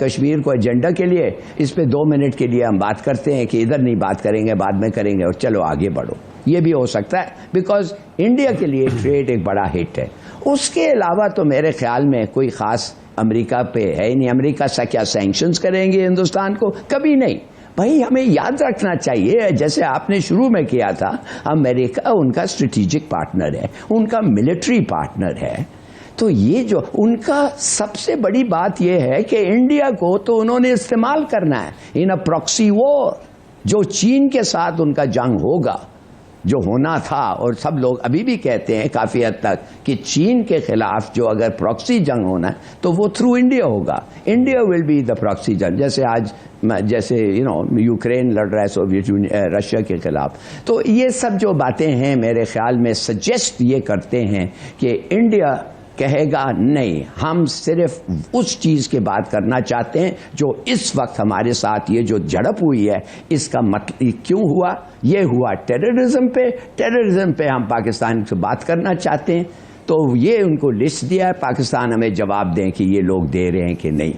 कश्मीर को एजेंडा के लिए, इस पे 2 मिनट के लिए हम बात करते हैं कि इधर नहीं बात करेंगे, बाद में करेंगे, और चलो आगे बढ़ो। ये भी हो सकता है, बिकॉज इंडिया के लिए ट्रेड एक बड़ा हिट है। उसके अलावा तो मेरे ख्याल में कोई ख़ास अमेरिका पे है ही नहीं। अमेरिका से क्या सैंक्शंस करेंगे हिंदुस्तान को? कभी नहीं। भाई हमें याद रखना चाहिए, जैसे आपने शुरू में किया था, अमेरिका उनका स्ट्रेटेजिक पार्टनर है, उनका मिलिट्री पार्टनर है। तो ये जो उनका सबसे बड़ी बात यह है कि इंडिया को तो उन्होंने इस्तेमाल करना है इन अ प्रॉक्सी वॉर। जो चीन के साथ उनका जंग होगा, जो होना था, और सब लोग अभी भी कहते हैं काफ़ी हद तक कि चीन के खिलाफ जो अगर प्रॉक्सी जंग होना है तो वो थ्रू इंडिया होगा। India will be the proxy जंग, जैसे आज जैसे यूक्रेन लड़ रहा है सोवियत यूनियन रशिया के खिलाफ। तो ये सब जो बातें हैं मेरे ख्याल में सजेस्ट ये करते हैं कि इंडिया कहेगा नहीं, हम सिर्फ उस चीज की बात करना चाहते हैं जो इस वक्त हमारे साथ ये जो झड़प हुई है, इसका मतलब क्यों हुआ? ये हुआ टेररिज्म पे हम पाकिस्तान से बात करना चाहते हैं। तो ये उनको लिस्ट दिया है, पाकिस्तान हमें जवाब दें कि ये लोग दे रहे हैं कि नहीं।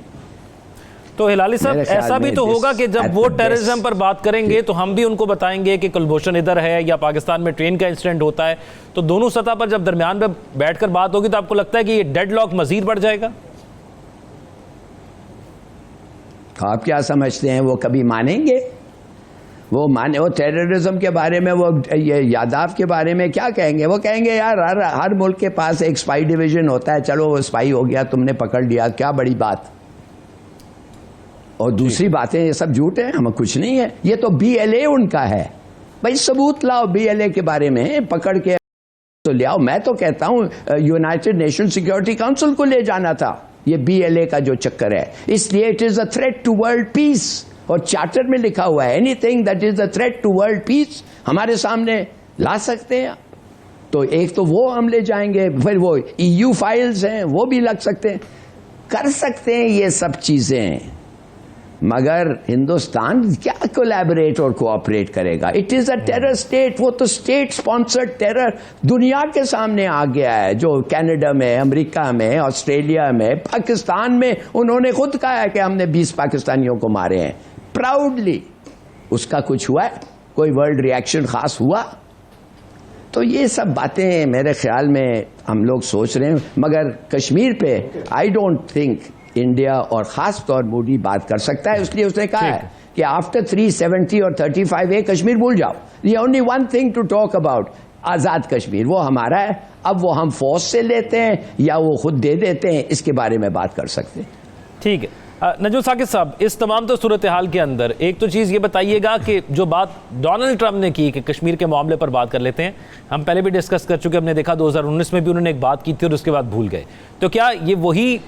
तो हिलाली साहब, ऐसा भी तो होगा कि जब वो टेररिज्म पर बात करेंगे तो हम भी उनको बताएंगे कि कुलभूषण इधर है या पाकिस्तान में ट्रेन का इंसिडेंट होता है, तो दोनों सतह पर जब दरमियान में बैठकर बात होगी तो आपको लगता है कि ये डेडलॉक मजीद बढ़ जाएगा? आप क्या समझते हैं वो कभी मानेंगे? वो टेररिज्म के बारे में, वो ये यादाव के बारे में क्या कहेंगे? वो कहेंगे यार हर मुल्क के पास एक स्पाई डिवीजन होता है, चलो वो स्पाई हो गया, तुमने पकड़ लिया, क्या बड़ी बात। और दूसरी बातें ये सब झूठ है, हमें कुछ नहीं है। ये तो BLA उनका है। भाई सबूत लाओ BLA के बारे में, पकड़ के तो ले आओ। मैं तो कहता हूं यूनाइटेड नेशन सिक्योरिटी काउंसिल को ले जाना था ये BLA का जो चक्कर है, इसलिए it is a threat to world peace. और चार्टर में लिखा हुआ है anything that is a threat to world peace हमारे सामने ला सकते हैं। तो एक तो वो हम ले जाएंगे, फिर वो EU फाइल्स हैं वो भी लग सकते हैं, कर सकते हैं ये सब चीजें। मगर हिंदुस्तान क्या कोलैबोरेट और कोऑपरेट करेगा? It is a terror state. वो तो स्टेट स्पॉन्सर्ड टेरर दुनिया के सामने आ गया है, जो कनाडा में, अमेरिका में, ऑस्ट्रेलिया में, पाकिस्तान में उन्होंने खुद कहा है कि हमने 20 पाकिस्तानियों को मारे हैं प्राउडली। उसका कुछ हुआ है? कोई वर्ल्ड रिएक्शन खास हुआ? तो ये सब बातें मेरे ख्याल में हम लोग सोच रहे हैं। मगर कश्मीर पे आई डोंट थिंक इंडिया और खास तौर मोदी बात कर सकता है, इसलिए उसने कहा है कि आफ्टर 370 और 35A कश्मीर भूल जाओ। ये only one thing to talk about, Azad Kashmir वो हमारा है। अब वो हम फौज से लेते हैं या वो खुद दे देते हैं, इसके बारे में बात कर सकते हैं। ठीक है नजमुल साकिब साहब, इस तमाम तो सूरत हाल के अंदर एक तो चीज़ ये बताइएगा कि जो बात डोनाल्ड ट्रंप ने की कि कश्मीर के मामले पर बात कर लेते हैं, हम पहले भी डिस्कस कर चुके, हमने देखा 2019 में भी उन्होंने एक बात की थी और उसके बाद भूल गए। तो क्या ये वही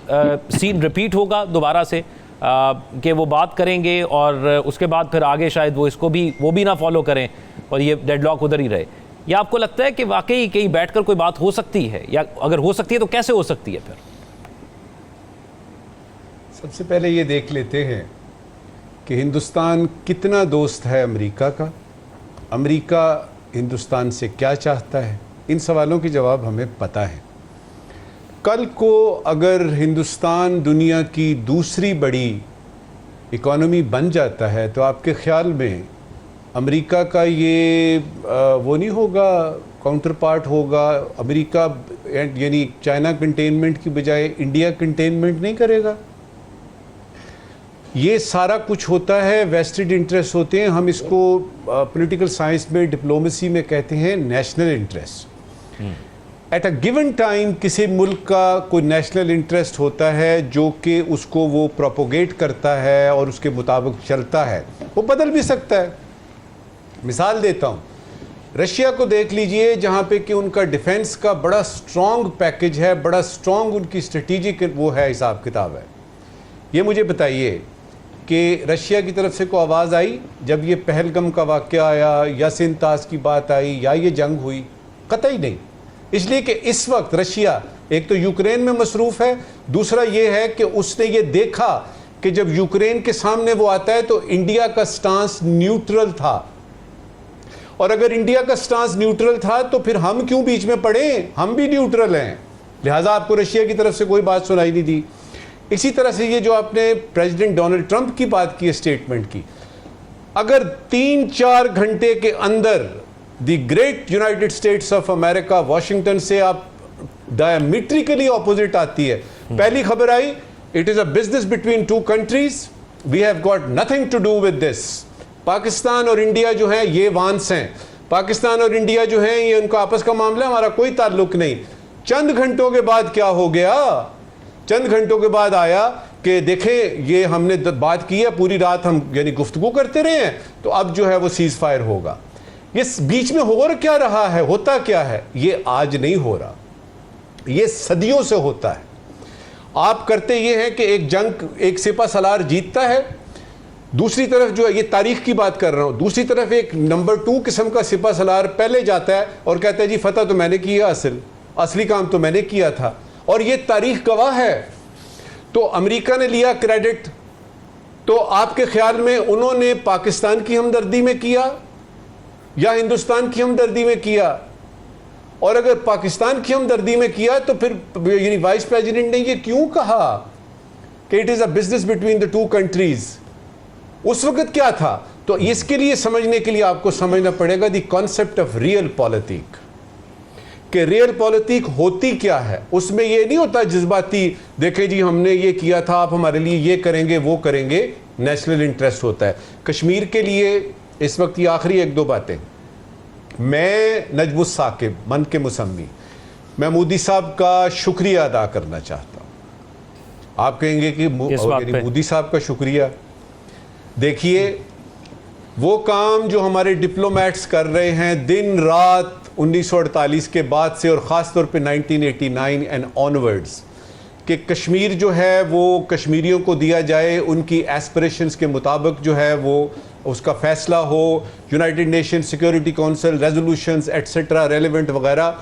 सीन रिपीट होगा दोबारा से कि वो बात करेंगे और उसके बाद फिर आगे शायद वो इसको भी वो भी ना फॉलो करें और ये डेडलॉक उधर ही रहे? या आपको लगता है कि वाकई कहीं बैठकर कोई बात हो सकती है, या अगर हो सकती है तो कैसे हो सकती है? फिर सबसे पहले ये देख लेते हैं कि हिंदुस्तान कितना दोस्त है अमेरिका का, अमेरिका हिंदुस्तान से क्या चाहता है। इन सवालों के जवाब हमें पता है। कल को अगर हिंदुस्तान दुनिया की दूसरी बड़ी इकोनॉमी बन जाता है तो आपके ख्याल में अमेरिका का ये वो नहीं होगा, काउंटर पार्ट होगा? अमेरिका यानी चाइना कंटेनमेंट की बजाय इंडिया कंटेनमेंट नहीं करेगा? ये सारा कुछ होता है, वेस्टेड इंटरेस्ट होते हैं। हम इसको पॉलिटिकल साइंस में, डिप्लोमेसी में कहते हैं national interest. At a given time किसी मुल्क का कोई नेशनल इंटरेस्ट होता है जो कि उसको वो प्रोपोगेट करता है और उसके मुताबिक चलता है। वो बदल भी सकता है। मिसाल देता हूँ, रशिया को देख लीजिए, जहाँ पे कि उनका डिफेंस का बड़ा स्ट्रॉन्ग पैकेज है, बड़ा स्ट्रॉन्ग उनकी स्ट्रेटेजिक वो है, हिसाब किताब है। ये मुझे बताइए कि रशिया की तरफ से कोई आवाज़ आई जब ये पहलगम का वाक़या आया या सिंतास की बात आई या ये जंग हुई? कतई नहीं। इसलिए कि इस वक्त रशिया एक तो यूक्रेन में मसरूफ़ है, दूसरा ये है कि उसने ये देखा कि जब यूक्रेन के सामने वो आता है तो इंडिया का स्टांस न्यूट्रल था। और अगर इंडिया का स्टांस न्यूट्रल था तो फिर हम क्यों बीच में पड़े? हम भी न्यूट्रल हैं, लिहाजा आपको रशिया की तरफ से कोई बात सुनाई नहीं दी। इसी तरह से ये जो आपने प्रेसिडेंट डोनाल्ड ट्रंप की बात की, स्टेटमेंट की, अगर 3-4 घंटे के अंदर the great United States of America Washington से आप डायमीट्रिकली ऑपोजिट आती है। पहली खबर आई, it is a business between two countries, we have got nothing to do with this. Pakistan और इंडिया जो है ये वांस हैं, पाकिस्तान और इंडिया जो है ये उनका आपस का मामला, हमारा कोई ताल्लुक नहीं। चंद घंटों के बाद क्या हो गया? चंद घंटों के बाद आया कि देखें ये हमने बात की है, पूरी रात हम यानी गुफ्तगू करते रहे हैं, तो अब जो है वो सीज फायर होगा। ये बीच में हो क्या रहा है, होता क्या है? ये आज नहीं हो रहा, ये सदियों से होता है। आप करते ये हैं कि एक जंग, एक सिपा सलार जीतता है, दूसरी तरफ जो है, ये तारीख की बात कर रहा हूं, दूसरी तरफ एक नंबर 2 किस्म का सिपा सलार पहले जाता है और कहता है जी फतह तो मैंने किया, असली काम तो मैंने किया था, और ये तारीख गवाह है। तो अमेरिका ने लिया क्रेडिट, तो आपके ख्याल में उन्होंने पाकिस्तान की हमदर्दी में किया या हिंदुस्तान की हमदर्दी में किया? और अगर पाकिस्तान की हमदर्दी में किया तो फिर यानी वाइस प्रेसिडेंट ने ये क्यों कहा कि it is a business between the two countries? उस वक्त क्या था? तो इसके लिए समझने के लिए आपको समझना पड़ेगा the concept of real politic, कि रियल पॉलिटिक होती क्या है। उसमें ये नहीं होता जज्बाती, देखें जी हमने ये किया था, आप हमारे लिए ये करेंगे वो करेंगे। नेशनल इंटरेस्ट होता है। कश्मीर के लिए इस वक्त ये आखिरी 1-2 बातें, मैं नजमुस साकिब, मन के मुसम्मी, मैं मोदी साहब का शुक्रिया अदा करना चाहता हूं। आप कहेंगे कि मोदी साहब का शुक्रिया, देखिए वो काम जो हमारे डिप्लोमेट्स कर रहे हैं दिन रात 1948 के बाद से, और ख़ास तौर पे 1989 एंड ऑनवर्ड्स, कि कश्मीर जो है वो कश्मीरियों को दिया जाए, उनकी एस्पिरेशंस के मुताबिक जो है वो उसका फैसला हो, United nation security council resolutions etcetera relevant वगैरह।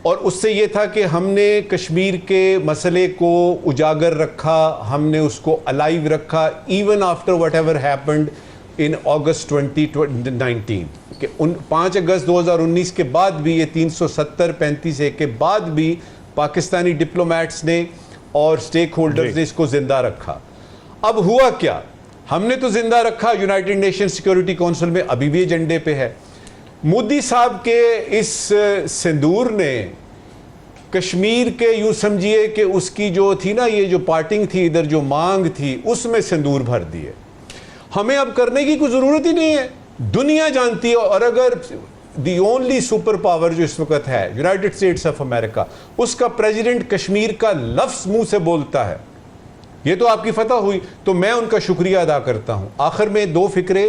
और उससे ये था कि हमने कश्मीर के मसले को उजागर रखा, हमने उसको अलाइव रखा, even after what ever happened in August 2019, कि 5 अगस्त 2019 के बाद भी, ये 370-35 के बाद भी पाकिस्तानी डिप्लोमेट्स ने और स्टेक होल्डर्स ने इसको जिंदा रखा। अब हुआ क्या? हमने तो जिंदा रखा, यूनाइटेड नेशन सिक्योरिटी काउंसिल में अभी भी एजेंडे पे है। मोदी साहब के इस सिंदूर ने कश्मीर के, यूं समझिए कि उसकी जो थी ना, ये जो पार्टिंग थी, इधर जो मांग थी, उसमें सिंदूर भर दिए। हमें अब करने की कोई जरूरत ही नहीं है, दुनिया जानती है। और अगर दी ओनली सुपर पावर जो इस वक्त है यूनाइटेड स्टेट्स ऑफ अमेरिका, उसका प्रेसिडेंट कश्मीर का लफ्ज मुंह से बोलता है, ये तो आपकी फतह हुई, तो मैं उनका शुक्रिया अदा करता हूं। आखिर में 2 फिक्रे,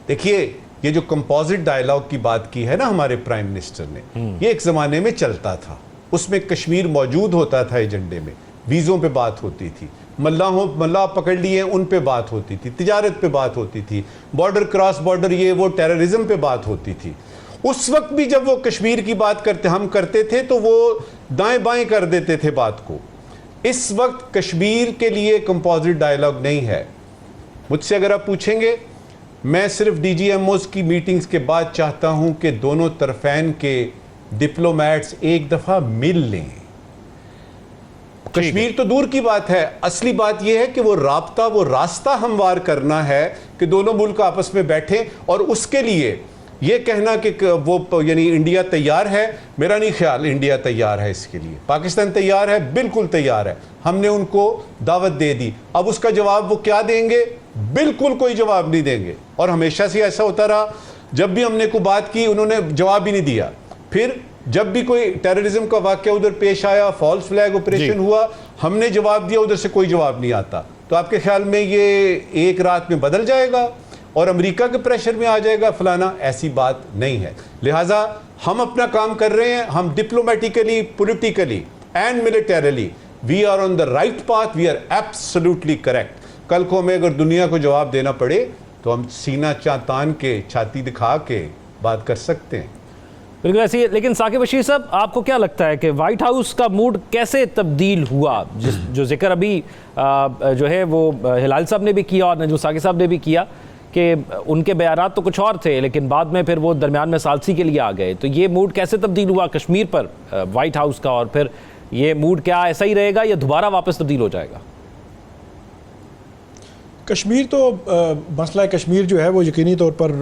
देखिए ये जो कंपोजिट डायलॉग की बात की है ना हमारे प्राइम मिनिस्टर ने, ये एक जमाने में चलता था, उसमें कश्मीर मौजूद होता था एजेंडे में, वीज़ों पे बात होती थी, मल्लाह पकड़ लिए उन पे बात होती थी, तिजारत पे बात होती थी, बॉर्डर क्रॉस बॉर्डर ये वो टेररिज्म पे बात होती थी। उस वक्त भी जब वो कश्मीर की बात हम करते थे तो वो दाएं बाएं कर देते थे बात को। इस वक्त कश्मीर के लिए कंपोजिट डायलॉग नहीं है। मुझसे अगर आप पूछेंगे, मैं सिर्फ DGMOs की मीटिंग्स के बाद चाहता हूं कि दोनों तरफैन के डिप्लोमेट्स एक दफा मिल लें। कश्मीर तो दूर की बात है, असली बात यह है कि वो रास्ता हमवार करना है कि दोनों मुल्क आपस में बैठे। और उसके लिए ये कहना कि वो यानी इंडिया तैयार है, मेरा नहीं ख्याल इंडिया तैयार है इसके लिए। पाकिस्तान तैयार है, बिल्कुल तैयार है, हमने उनको दावत दे दी। अब उसका जवाब वो क्या देंगे? बिल्कुल कोई जवाब नहीं देंगे। और हमेशा से ऐसा होता रहा, जब भी हमने कोई बात की उन्होंने जवाब ही नहीं दिया। फिर जब भी कोई टेररिज्म का वाकया उधर पेश आया, फॉल्स फ्लैग ऑपरेशन हुआ, हमने जवाब दिया, उधर से कोई जवाब नहीं आता। तो आपके ख्याल में ये एक रात में बदल जाएगा और अमेरिका के प्रेशर में आ जाएगा फलाना? ऐसी बात नहीं है। लिहाजा हम अपना काम कर रहे हैं, हम diplomatically, politically and militarily we are on the right path, we are absolutely correct. कल को हमें अगर दुनिया को जवाब देना पड़े तो हम सीना तान के, छाती दिखा के बात कर सकते हैं। बिल्कुल ऐसी है। लेकिन साकिब बशीर साहब, आपको क्या लगता है कि व्हाइट हाउस का मूड कैसे तब्दील हुआ? जो जिक्र अभी जो है वो हिलाल साहब ने भी किया और नजमुस साकिब साहब ने भी किया कि उनके बयानात तो कुछ और थे, लेकिन बाद में फिर वो दरमियान में सालसी के लिए आ गए। तो ये मूड कैसे तब्दील हुआ कश्मीर पर वाइट हाउस का, और फिर ये मूड क्या ऐसा ही रहेगा या दोबारा वापस तब्दील हो जाएगा? कश्मीर तो मसला कश्मीर जो है वो यकीनी तौर पर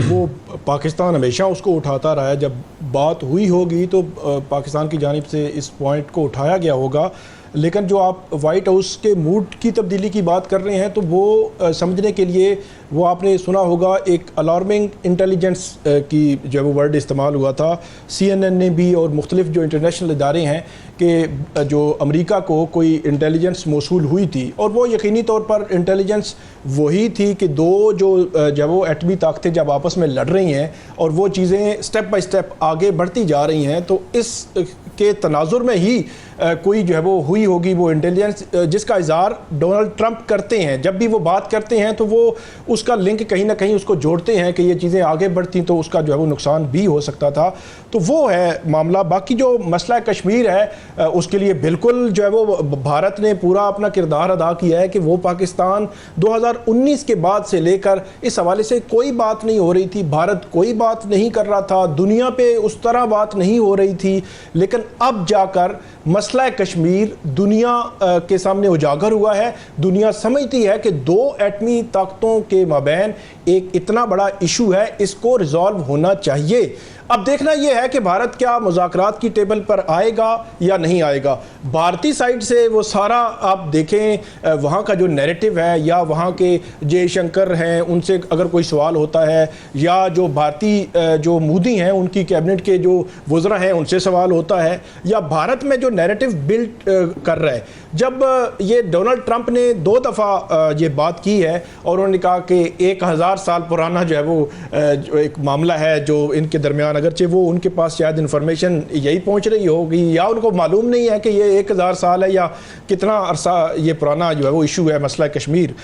वो पाकिस्तान हमेशा उसको उठाता रहा है। जब बात हुई होगी तो पाकिस्तान की जानिब से इस पॉइंट को उठाया गया होगा, लेकिन जो आप वाइट हाउस के मूड की तब्दीली की बात कर रहे हैं तो वो समझने के लिए वो आपने सुना होगा एक अलार्मिंग इंटेलिजेंस की जो वो वर्ड इस्तेमाल हुआ था। CNN ने भी और मुख्तलिफ जो इंटरनेशनल इदारे हैं कि जो अमेरिका को कोई इंटेलिजेंस मौसूल हुई थी, और वो यकीनी तौर पर इंटेलिजेंस वही थी कि दो जो जब वो एटमी ताकतें जब आपस में लड़ रही हैं और वो चीज़ें स्टेप बाय स्टेप आगे बढ़ती जा रही हैं, तो इस के तनाजुर में ही कोई जो है वो हुई होगी वो इंटेलिजेंस, जिसका इज़हार डोनाल्ड ट्रंप करते हैं। जब भी वो बात करते हैं तो वो उसका लिंक कहीं ना कहीं उसको जोड़ते हैं कि ये चीज़ें आगे बढ़ती तो उसका जो है वो नुकसान भी हो सकता था। तो वो है मामला। बाकी जो मसला कश्मीर है उसके लिए बिल्कुल जो है वो भारत ने पूरा अपना किरदार अदा किया है कि वो पाकिस्तान 2019 के बाद से लेकर इस हवाले से कोई बात नहीं हो रही थी, भारत कोई बात नहीं कर रहा था, दुनिया पे उस तरह बात नहीं हो रही थी। लेकिन अब जाकर मसला कश्मीर दुनिया के सामने उजागर हुआ है। दुनिया समझती है कि दो एटमी ताकतों के माबैन एक इतना बड़ा इशू है, इसको रिजॉल्व होना चाहिए। अब देखना यह है कि भारत क्या मुज़ाकरात की टेबल पर आएगा या नहीं आएगा। भारतीय साइड से वो सारा आप देखें, वहाँ का जो नैरेटिव है या वहाँ के जयशंकर हैं उनसे अगर कोई सवाल होता है, या जो भारतीय जो मोदी हैं उनकी कैबिनेट के जो वज़रा हैं उनसे सवाल होता है, या भारत में जो नैरेटिव बिल्ड कर रहा है। जब ये डोनाल्ड ट्रंप ने 2 दफ़ा ये बात की है और उन्होंने कहा कि 1000 साल पुराना जो है वो जो एक मामला है जो इनके दरमियान, अगरचे वो उनके पास शायद इन्फॉर्मेशन यही पहुंच रही होगी या उनको मालूम नहीं है कि ये 1000 साल है या कितना अरसा ये पुराना जो है वो इशू है मसला कश्मीर।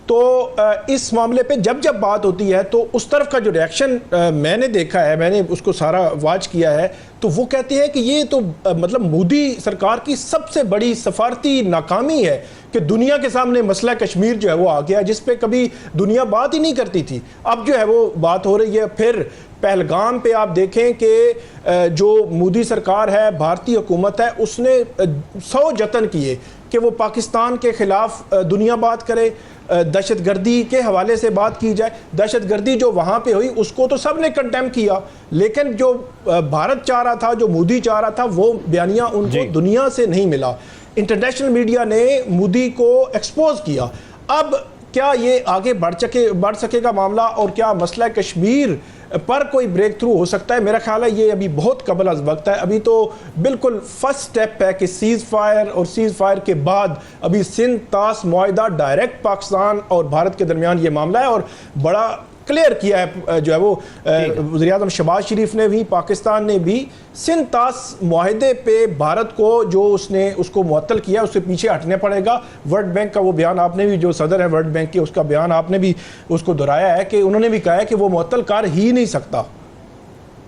तो इस मामले पे जब जब बात होती है तो उस तरफ का जो रिएक्शन मैंने देखा है, मैंने उसको सारा वाच किया है, तो वो कहते हैं कि ये तो मतलब मोदी सरकार की सबसे बड़ी सफारती नाकामी है कि दुनिया के सामने मसला कश्मीर जो है वो आ गया, जिस पे कभी दुनिया बात ही नहीं करती थी, अब जो है वो बात हो रही है। फिर पहलगाम पे आप देखें कि जो मोदी सरकार है, भारतीय हुकूमत है, उसने 100 जतन किए कि वो पाकिस्तान के खिलाफ दुनिया बात करे, दहशतगर्दी के हवाले से बात की जाए। दहशतगर्दी जो वहाँ पे हुई उसको तो सब ने कंडेम किया, लेकिन जो भारत चाह रहा था, जो मोदी चाह रहा था, वो बयानिया उनको दुनिया से नहीं मिला। इंटरनेशनल मीडिया ने मोदी को एक्सपोज किया। अब क्या ये आगे बढ़ सकेगा मामला, और क्या मसला कश्मीर पर कोई ब्रेक थ्रू हो सकता है? मेरा ख्याल है ये अभी बहुत कबल अज़ वक्त है। अभी तो बिल्कुल फर्स्ट स्टेप है कि सीज़ फायर, और सीज़ फायर के बाद अभी सिंध तास मुआहिदा डायरेक्ट पाकिस्तान और भारत के दरमियान ये मामला है, और बड़ा क्लियर किया है जो है वो वज़ीर-ए-आज़म शहबाज शरीफ ने भी, पाकिस्तान ने भी सिंध तास मुआहिदे पे भारत को जो उसने उसको मुअत्तल किया उससे पीछे हटने पड़ेगा। वर्ल्ड बैंक का वो बयान आपने भी, जो सदर है वर्ल्ड बैंक के, उसका बयान आपने भी उसको दोहराया है कि उन्होंने भी कहा है कि वो मुअत्तल कर ही नहीं सकता।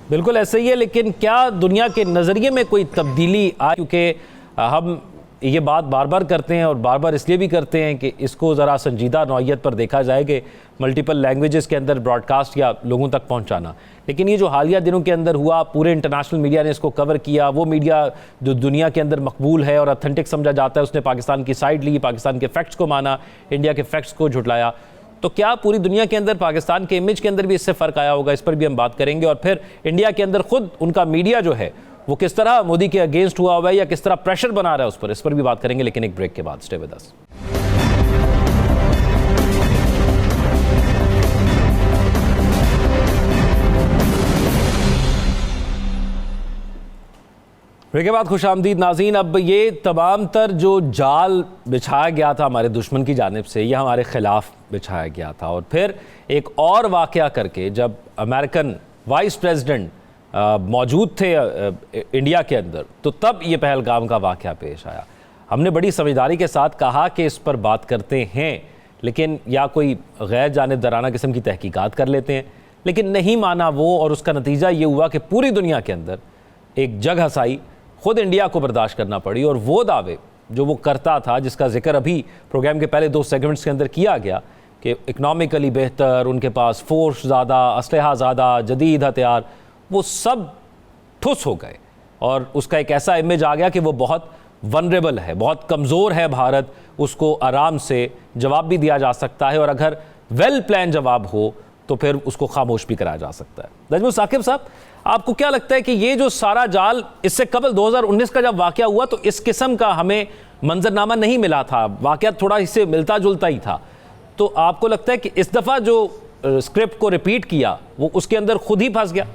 बिल्कुल ऐसे ही है, लेकिन क्या दुनिया के नज़रिए में कोई तब्दीली आई? क्योंकि हम ये बात बार बार करते हैं, और बार बार इसलिए भी करते हैं कि इसको ज़रा संजीदा नौइयत पर देखा जाए कि मल्टीपल लैंग्वेजेस के अंदर ब्रॉडकास्ट या लोगों तक पहुंचाना। लेकिन ये जो हालिया दिनों के अंदर हुआ, पूरे इंटरनेशनल मीडिया ने इसको कवर किया। वो मीडिया जो दुनिया के अंदर मकबूल है और ऑथेंटिक समझा जाता है, उसने पाकिस्तान की साइड ली, पाकिस्तान के फैक्ट्स को माना, इंडिया के फैक्ट्स को झुटलाया। तो क्या पूरी दुनिया के अंदर पाकिस्तान के इमेज के अंदर भी इससे फ़र्क आया होगा? इस पर भी हम बात करेंगे। और फिर इंडिया के अंदर खुद उनका मीडिया जो है वो किस तरह मोदी के अगेंस्ट हुआ हुआ है या किस तरह प्रेशर बना रहा है उस पर, इस पर भी बात करेंगे, लेकिन एक ब्रेक के बाद। Stay with us. ब्रेक के बाद खुशामदीद नाज़रीन। अब ये तमाम तर जो जाल बिछाया गया था हमारे दुश्मन की जानिब से, यह हमारे ख़िलाफ़ बिछाया गया था, और फिर एक और वाक़या करके जब अमेरिकन वाइस प्रेसिडेंट मौजूद थे इंडिया के अंदर, तो तब ये पहलगाम का वाक़या पेश आया। हमने बड़ी समझदारी के साथ कहा कि इस पर बात करते हैं, लेकिन या कोई गैर जानिबदाराना किस्म की तहकीकात कर लेते हैं, लेकिन नहीं माना वो। और उसका नतीजा ये हुआ कि पूरी दुनिया के अंदर एक जग हसाई ख़ुद इंडिया को बर्दाश्त करना पड़ी। और वो दावे जो वो करता था, जिसका जिक्र अभी प्रोग्राम के पहले 2 सेगमेंट्स के अंदर किया गया, कि इकनॉमिकली बेहतर, उनके पास फोर्स ज़्यादा, असलहा ज़्यादा, जदीद हथियार, वो सब ठुस हो गए और उसका एक ऐसा इमेज आ गया कि वो बहुत वनरेबल है, बहुत कमज़ोर है भारत, उसको आराम से जवाब भी दिया जा सकता है और अगर वेल प्लान जवाब हो तो फिर उसको खामोश भी कराया जा सकता है। नजमुल साकिब साहब, आपको क्या लगता है कि ये जो सारा जाल, इससे कबल 2019 का जब वाक़या हुआ तो इस किस्म का हमें मंजरनामा नहीं मिला था, वाक़या थोड़ा इससे मिलता जुलता ही था, तो आपको लगता है कि इस दफ़ा जो स्क्रिप्ट को रिपीट किया वो उसके अंदर खुद ही फंस गया?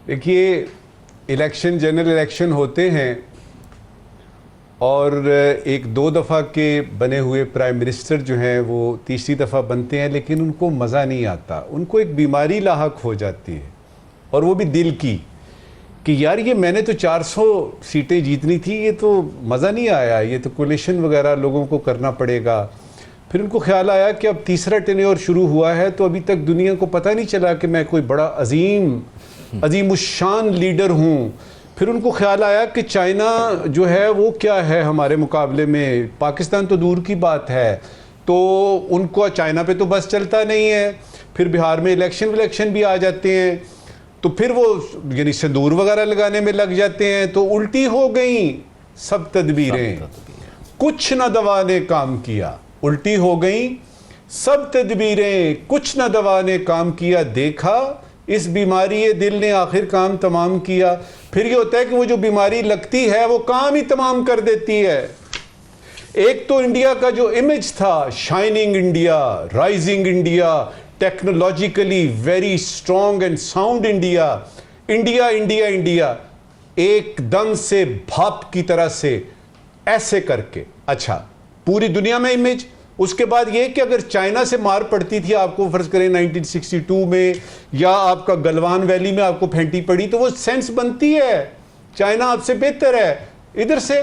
देखिए, इलेक्शन, जनरल इलेक्शन होते हैं और एक दो दफ़ा के बने हुए प्राइम मिनिस्टर जो हैं वो तीसरी दफ़ा बनते हैं, लेकिन उनको मज़ा नहीं आता, उनको एक बीमारी लाहक हो जाती है और वो भी दिल की, कि यार ये मैंने तो 400 सीटें जीतनी थी, ये तो मज़ा नहीं आया, ये तो कोलिशन वगैरह लोगों को करना पड़ेगा। फिर उनको ख्याल आया कि अब तीसरा टेन्योर शुरू हुआ है तो अभी तक दुनिया को पता नहीं चला कि मैं कोई बड़ा अजीमुशान लीडर हूँ। फिर उनको ख्याल आया कि चाइना जो है वो क्या है हमारे मुकाबले में, पाकिस्तान तो दूर की बात है, तो उनको चाइना पे तो बस चलता नहीं है। फिर बिहार में इलेक्शन भी आ जाते हैं तो फिर वो यानी सिंदूर वगैरह लगाने में लग जाते हैं, तो उल्टी हो गई सब तदबीरें, कुछ न दवा ने काम किया। उल्टी हो गई सब तदबीरें, कुछ न दवा ने काम किया, देखा इस बीमारी ये दिल ने आखिर काम तमाम किया। फिर ये होता है कि वो जो बीमारी लगती है वो काम ही तमाम कर देती है। एक तो इंडिया का जो इमेज था, shining India, rising India, technologically very strong and sound India, India India India, एकदम से भाप की तरह से ऐसे करके, अच्छा पूरी दुनिया में इमेज। उसके बाद ये कि अगर चाइना से मार पड़ती थी आपको, फर्ज करें 1962 में, या आपका गलवान वैली में आपको फेंटी पड़ी, तो वो सेंस बनती है, चाइना आपसे बेहतर है इधर से।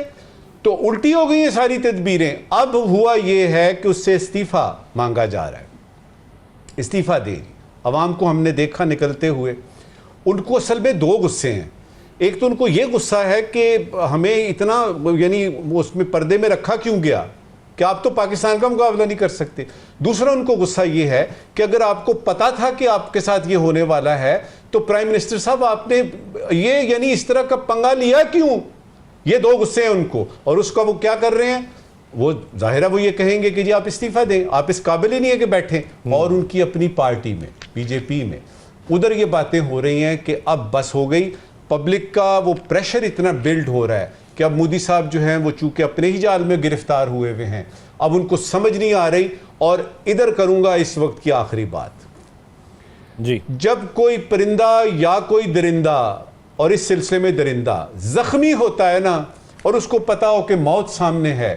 तो उल्टी हो गई ये सारी तदबीरें। अब हुआ ये है कि उससे इस्तीफा मांगा जा रहा है, इस्तीफा दे अवाम को हमने देखा निकलते हुए। उनको असल में दो गुस्से हैं, एक तो उनको ये गुस्सा है कि हमें इतना यानी उसमें पर्दे में रखा क्यों गया कि आप तो पाकिस्तान का मुकाबला नहीं कर सकते। दूसरा उनको गुस्सा ये है कि अगर आपको पता था कि आपके साथ ये होने वाला है तो प्राइम मिनिस्टर साहब आपने ये यानी इस तरह का पंगा लिया क्यों। ये दो गुस्से हैं उनको, और उसका वो क्या कर रहे हैं, वो जाहिर है वो ये कहेंगे कि जी आप इस्तीफा दें, आप इस काबिल ही नहीं है कि बैठें। और उनकी अपनी पार्टी में, बीजेपी में, उधर ये बातें हो रही हैं कि अब बस हो गई। पब्लिक का वो प्रेशर इतना बिल्ड हो रहा है कि अब मोदी साहब जो हैं वो चूंकि अपने ही जाल में गिरफ्तार हुए हुए हैं, अब उनको समझ नहीं आ रही। और इधर करूंगा इस वक्त की आखिरी बात जी, जब कोई परिंदा या कोई दरिंदा, और इस सिलसिले में दरिंदा जख्मी होता है ना, और उसको पता हो कि मौत सामने है,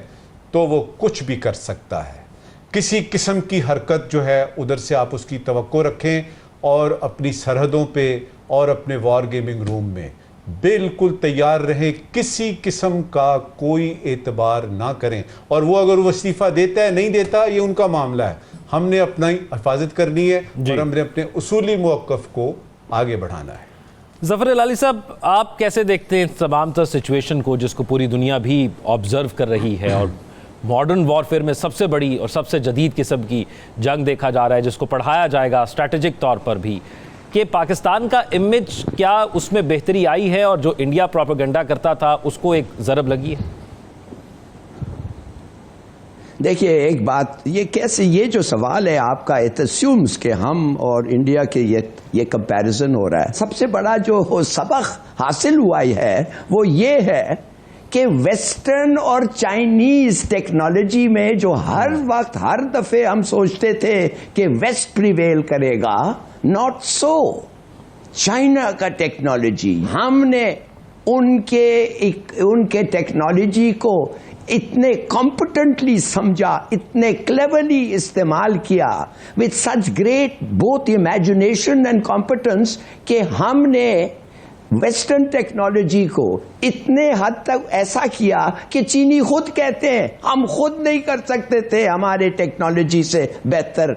तो वो कुछ भी कर सकता है। किसी किस्म की हरकत जो है उधर से आप उसकी तवक्को रखें, और अपनी सरहदों पे और अपने वॉर गेमिंग रूम में बिल्कुल तैयार रहें, किसी किस्म का कोई एतबार ना करें। और वो अगर वो इस्तीफा देता है नहीं देता ये उनका मामला है, हमने अपना ही हिफाजत करनी है और हमने अपने उसूली मौक़िफ़ को आगे बढ़ाना है। ज़फ़र इलाही साहब, आप कैसे देखते हैं तमाम तर सिचुएशन को जिसको पूरी दुनिया भी ऑब्ज़र्व कर रही है, और मॉडर्न वॉरफेयर में सबसे बड़ी और सबसे जदीद किस्म की जंग देखा जा रहा है जिसको पढ़ाया जाएगा स्ट्रैटेजिक तौर पर भी, कि पाकिस्तान का इमेज क्या उसमें बेहतरी आई है और जो इंडिया प्रोपेगेंडा करता था उसको एक ज़रब लगी है? देखिए एक बात, ये कैसे, ये जो सवाल है आपका, इट अस्यूम्स कि हम और इंडिया के ये कंपैरिजन हो रहा है। सबसे बड़ा जो सबक हासिल हुआ है वो ये है कि वेस्टर्न और चाइनीज टेक्नोलॉजी में जो हर वक्त हर दफे हम सोचते थे कि वेस्ट प्रिवेल करेगा, नॉट सो। चाइना का टेक्नोलॉजी, हमने उनके टेक्नोलॉजी को इतने कॉम्पिटेंटली समझा, इतने क्लेवरली इस्तेमाल किया, with such great both imagination and competence, कि हमने वेस्टर्न टेक्नोलॉजी को इतने हद तक ऐसा किया कि चीनी खुद कहते हैं हम खुद नहीं कर सकते थे हमारे टेक्नोलॉजी से बेहतर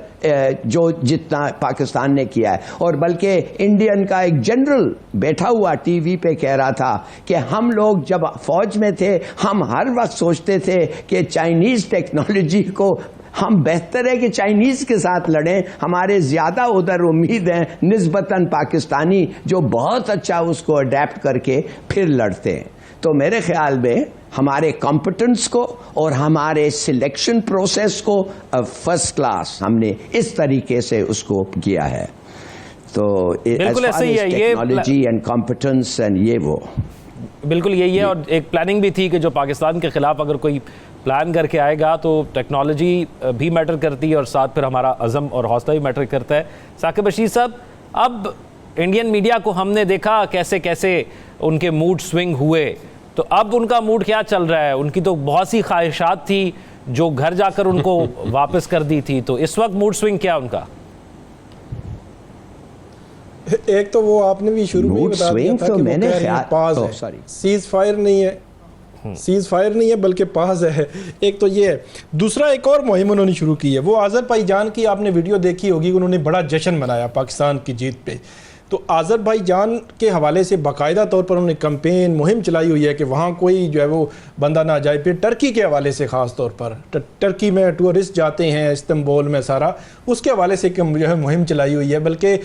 जो जितना पाकिस्तान ने किया है। और बल्कि इंडियन का एक जनरल बैठा हुआ टीवी पे कह रहा था कि हम लोग जब फौज में थे हम हर वक्त सोचते थे कि चाइनीज टेक्नोलॉजी को हम बेहतर है कि चाइनीज के साथ लड़ें, हमारे ज्यादा उधर उम्मीद है निस्बतन पाकिस्तानी जो बहुत अच्छा उसको अडेप्ट करके फिर लड़ते हैं। तो मेरे ख्याल में हमारे कॉम्पिटेंस को और हमारे सिलेक्शन प्रोसेस को फर्स्ट क्लास हमने इस तरीके से उसको किया है। तो बिल्कुल ऐसे ही है, ये टेक्नोलॉजी एंड कॉम्पिटेंस एंड ये वो बिल्कुल यही है। और एक प्लानिंग भी थी कि जो पाकिस्तान के खिलाफ अगर कोई प्लान करके आएगा तो टेक्नोलॉजी भी मैटर करती है और साथ फिर हमारा अज़म और हौसला भी मैटर करता है। साकिब रशीद साहब, अब इंडियन मीडिया को हमने देखा कैसे कैसे उनके मूड स्विंग हुए, तो अब उनका मूड क्या चल रहा है? उनकी तो बहुत सी ख्वाहिशात थी जो घर जाकर उनको वापस कर दी थी, तो इस वक्त मूड स्विंग क्या उनका? एक तो वो आपने भी शुरू में ही बता दिया था कि मैंने पास है, सीज फायर नहीं है, सीज फायर नहीं है बल्कि पास है। एक तो ये है, दूसरा एक और मुहिम उन्होंने शुरू की है। वो आज़रबाईजान की आपने वीडियो देखी होगी, उन्होंने बड़ा जश्न मनाया पाकिस्तान की जीत पे। तो आज़रबाईजान के हवाले से बाकायदा तौर पर उन्होंने कैंपेन मुहिम चलाई हुई है कि वहाँ कोई जो है वो बंदा ना जाए। फिर टर्की के हवाले से ख़ास तौर पर टर्की में टूरिस्ट जाते हैं इस्तांबुल में सारा, उसके हवाले से जो है मुहिम चलाई हुई है। बल्कि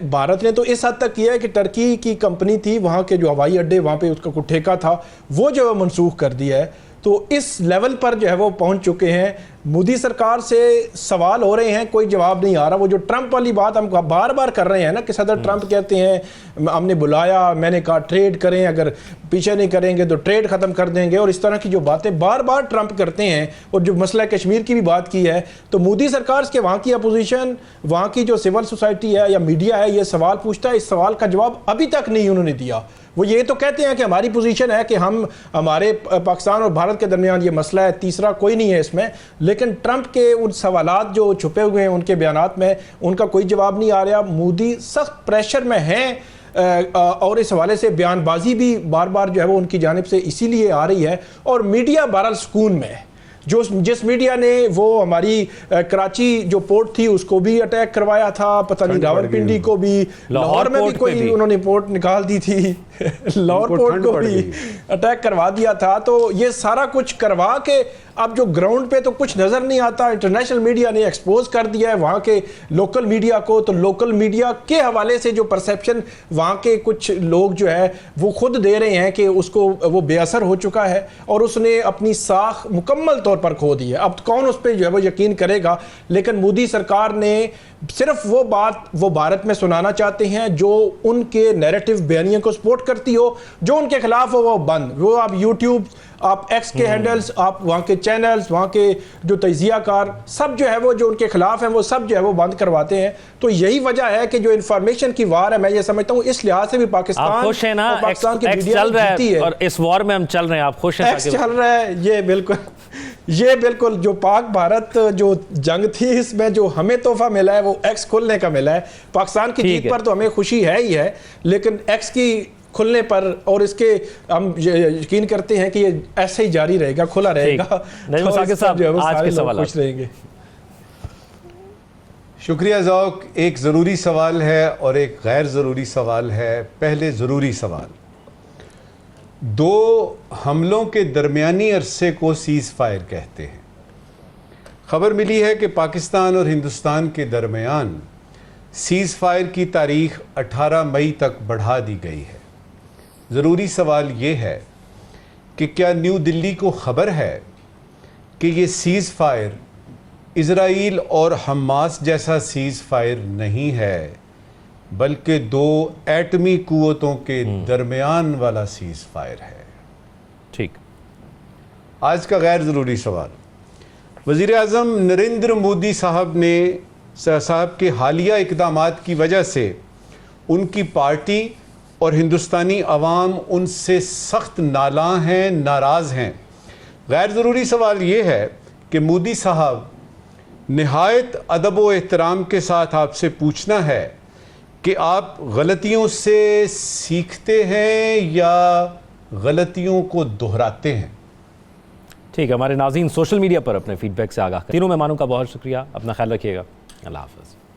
भारत ने तो इस हद तक किया है कि टर्की की कंपनी थी वहाँ के जो हवाई अड्डे वहाँ पे उसका कुछ ठेका था वो जो है मनसूख कर दिया है। तो इस लेवल पर जो है वो पहुंच चुके हैं। मोदी सरकार से सवाल हो रहे हैं, कोई जवाब नहीं आ रहा। वो जो ट्रंप वाली बात हम बार बार कर रहे हैं ना कि सदर ट्रंप कहते हैं हमने बुलाया, मैंने कहा ट्रेड करें, अगर पीछे नहीं करेंगे तो ट्रेड ख़त्म कर देंगे, और इस तरह की जो बातें बार बार ट्रंप करते हैं। और जो मसला कश्मीर की भी बात की है, तो मोदी सरकार के वहाँ की अपोजिशन, वहाँ की जो सिविल सोसाइटी है या मीडिया है, ये सवाल पूछता है, इस सवाल का जवाब अभी तक नहीं उन्होंने दिया। वो ये तो कहते हैं कि हमारी पोजीशन है कि हम हमारे पाकिस्तान और भारत के दरमियान ये मसला है, तीसरा कोई नहीं है इसमें। लेकिन ट्रंप के उन सवालात जो छुपे हुए हैं उनके बयानात में, उनका कोई जवाब नहीं आ रहा। मोदी सख्त प्रेशर में हैं और इस हवाले से बयानबाजी भी बार बार जो है वो उनकी जानिब से इसीलिए आ रही है। और मीडिया बहरहाल सुकून में है। जिस मीडिया ने वो हमारी कराची जो पोर्ट थी उसको भी अटैक करवाया था, पता नहीं रावलपिंडी को भी, लाहौर में भी कोई उन्होंने पोर्ट निकाल दी थी लाहौर पोर्ट को भी अटैक करवा दिया था। तो ये सारा कुछ करवा के अब जो ग्राउंड पे तो कुछ नजर नहीं आता। इंटरनेशनल मीडिया ने एक्सपोज कर दिया है वहाँ के लोकल मीडिया को। तो लोकल मीडिया के हवाले से जो परसेप्शन वहाँ के कुछ लोग जो है वो खुद दे रहे हैं कि उसको वो बेअसर हो चुका है और उसने अपनी साख मुकम्मल तौर पर खो दी है। अब कौन उस पर जो है वो यकीन करेगा। लेकिन मोदी सरकार ने सिर्फ वो बात वो भारत में सुनाना चाहते हैं जो उनके नैरेटिव बयानियों को सपोर्ट करती हो, जो उनके खिलाफ हो वो बंद। वो आप यूट्यूब, आप एक्स के हैंडल्स, आप वहाँ के चैनल्स, वहाँ के जो तजियाकार सब जो है वो जो उनके खिलाफ हैं वो सब जो है वो बंद करवाते हैं। तो यही वजह है कि जो इंफॉर्मेशन की वार है, मैं ये समझता हूँ इस लिहाज से भी पाकिस्तान खुश है ना, पाकिस्तान की मीडिया चल रहा है और इस वॉर में हम चल रहे हैं, आप खुश हैं? एक्स चल रहा है, ये बिल्कुल जो पाक भारत जो जंग थी इसमें जो हमें तोहफा मिला है वो एक्स खुलने का मिला है। पाकिस्तान की जीत पर तो हमें खुशी है ही है, लेकिन एक्स की खुलने पर और इसके हम यकीन करते हैं कि ये ऐसे ही जारी रहेगा, खुला रहेगा। तो साकिब साहब आज के सवाल खुश रहेंगे। शुक्रिया ज़ौक। एक ज़रूरी सवाल है और एक गैर ज़रूरी सवाल है। पहले ज़रूरी सवाल, दो हमलों के दरमियानी अरसे को सीज़ फायर कहते हैं। खबर मिली है कि पाकिस्तान और हिंदुस्तान के दरमियान सीज़ फायर की तारीख 18 मई तक बढ़ा दी गई है। ज़रूरी सवाल ये है कि क्या न्यू दिल्ली को खबर है कि ये सीज़ फायर इज़राइल और हमास जैसा सीज़ फायर नहीं है, बल्कि दो एटमी कुव्वतों के दरमियान वाला सीज़ फायर है? ठीक। आज का गैर ज़रूरी सवाल, वज़ीर आज़म नरेंद्र मोदी साहब के हालिया इक़दामात की वजह से उनकी पार्टी और हिंदुस्तानी अवाम उनसे सख्त नालां हैं, नाराज़ हैं। गैर ज़रूरी सवाल ये है कि मोदी साहब निहायत अदब व एहतराम के साथ आपसे पूछना है कि आप गलतियों से सीखते हैं या गलतियों को दोहराते हैं। ठीक है, हमारे नाज़रीन सोशल मीडिया पर अपने फीडबैक से आगाह करें। तीनों मेहमानों का बहुत शुक्रिया, अपना ख्याल रखिएगा, अल्लाह हाफ़िज़।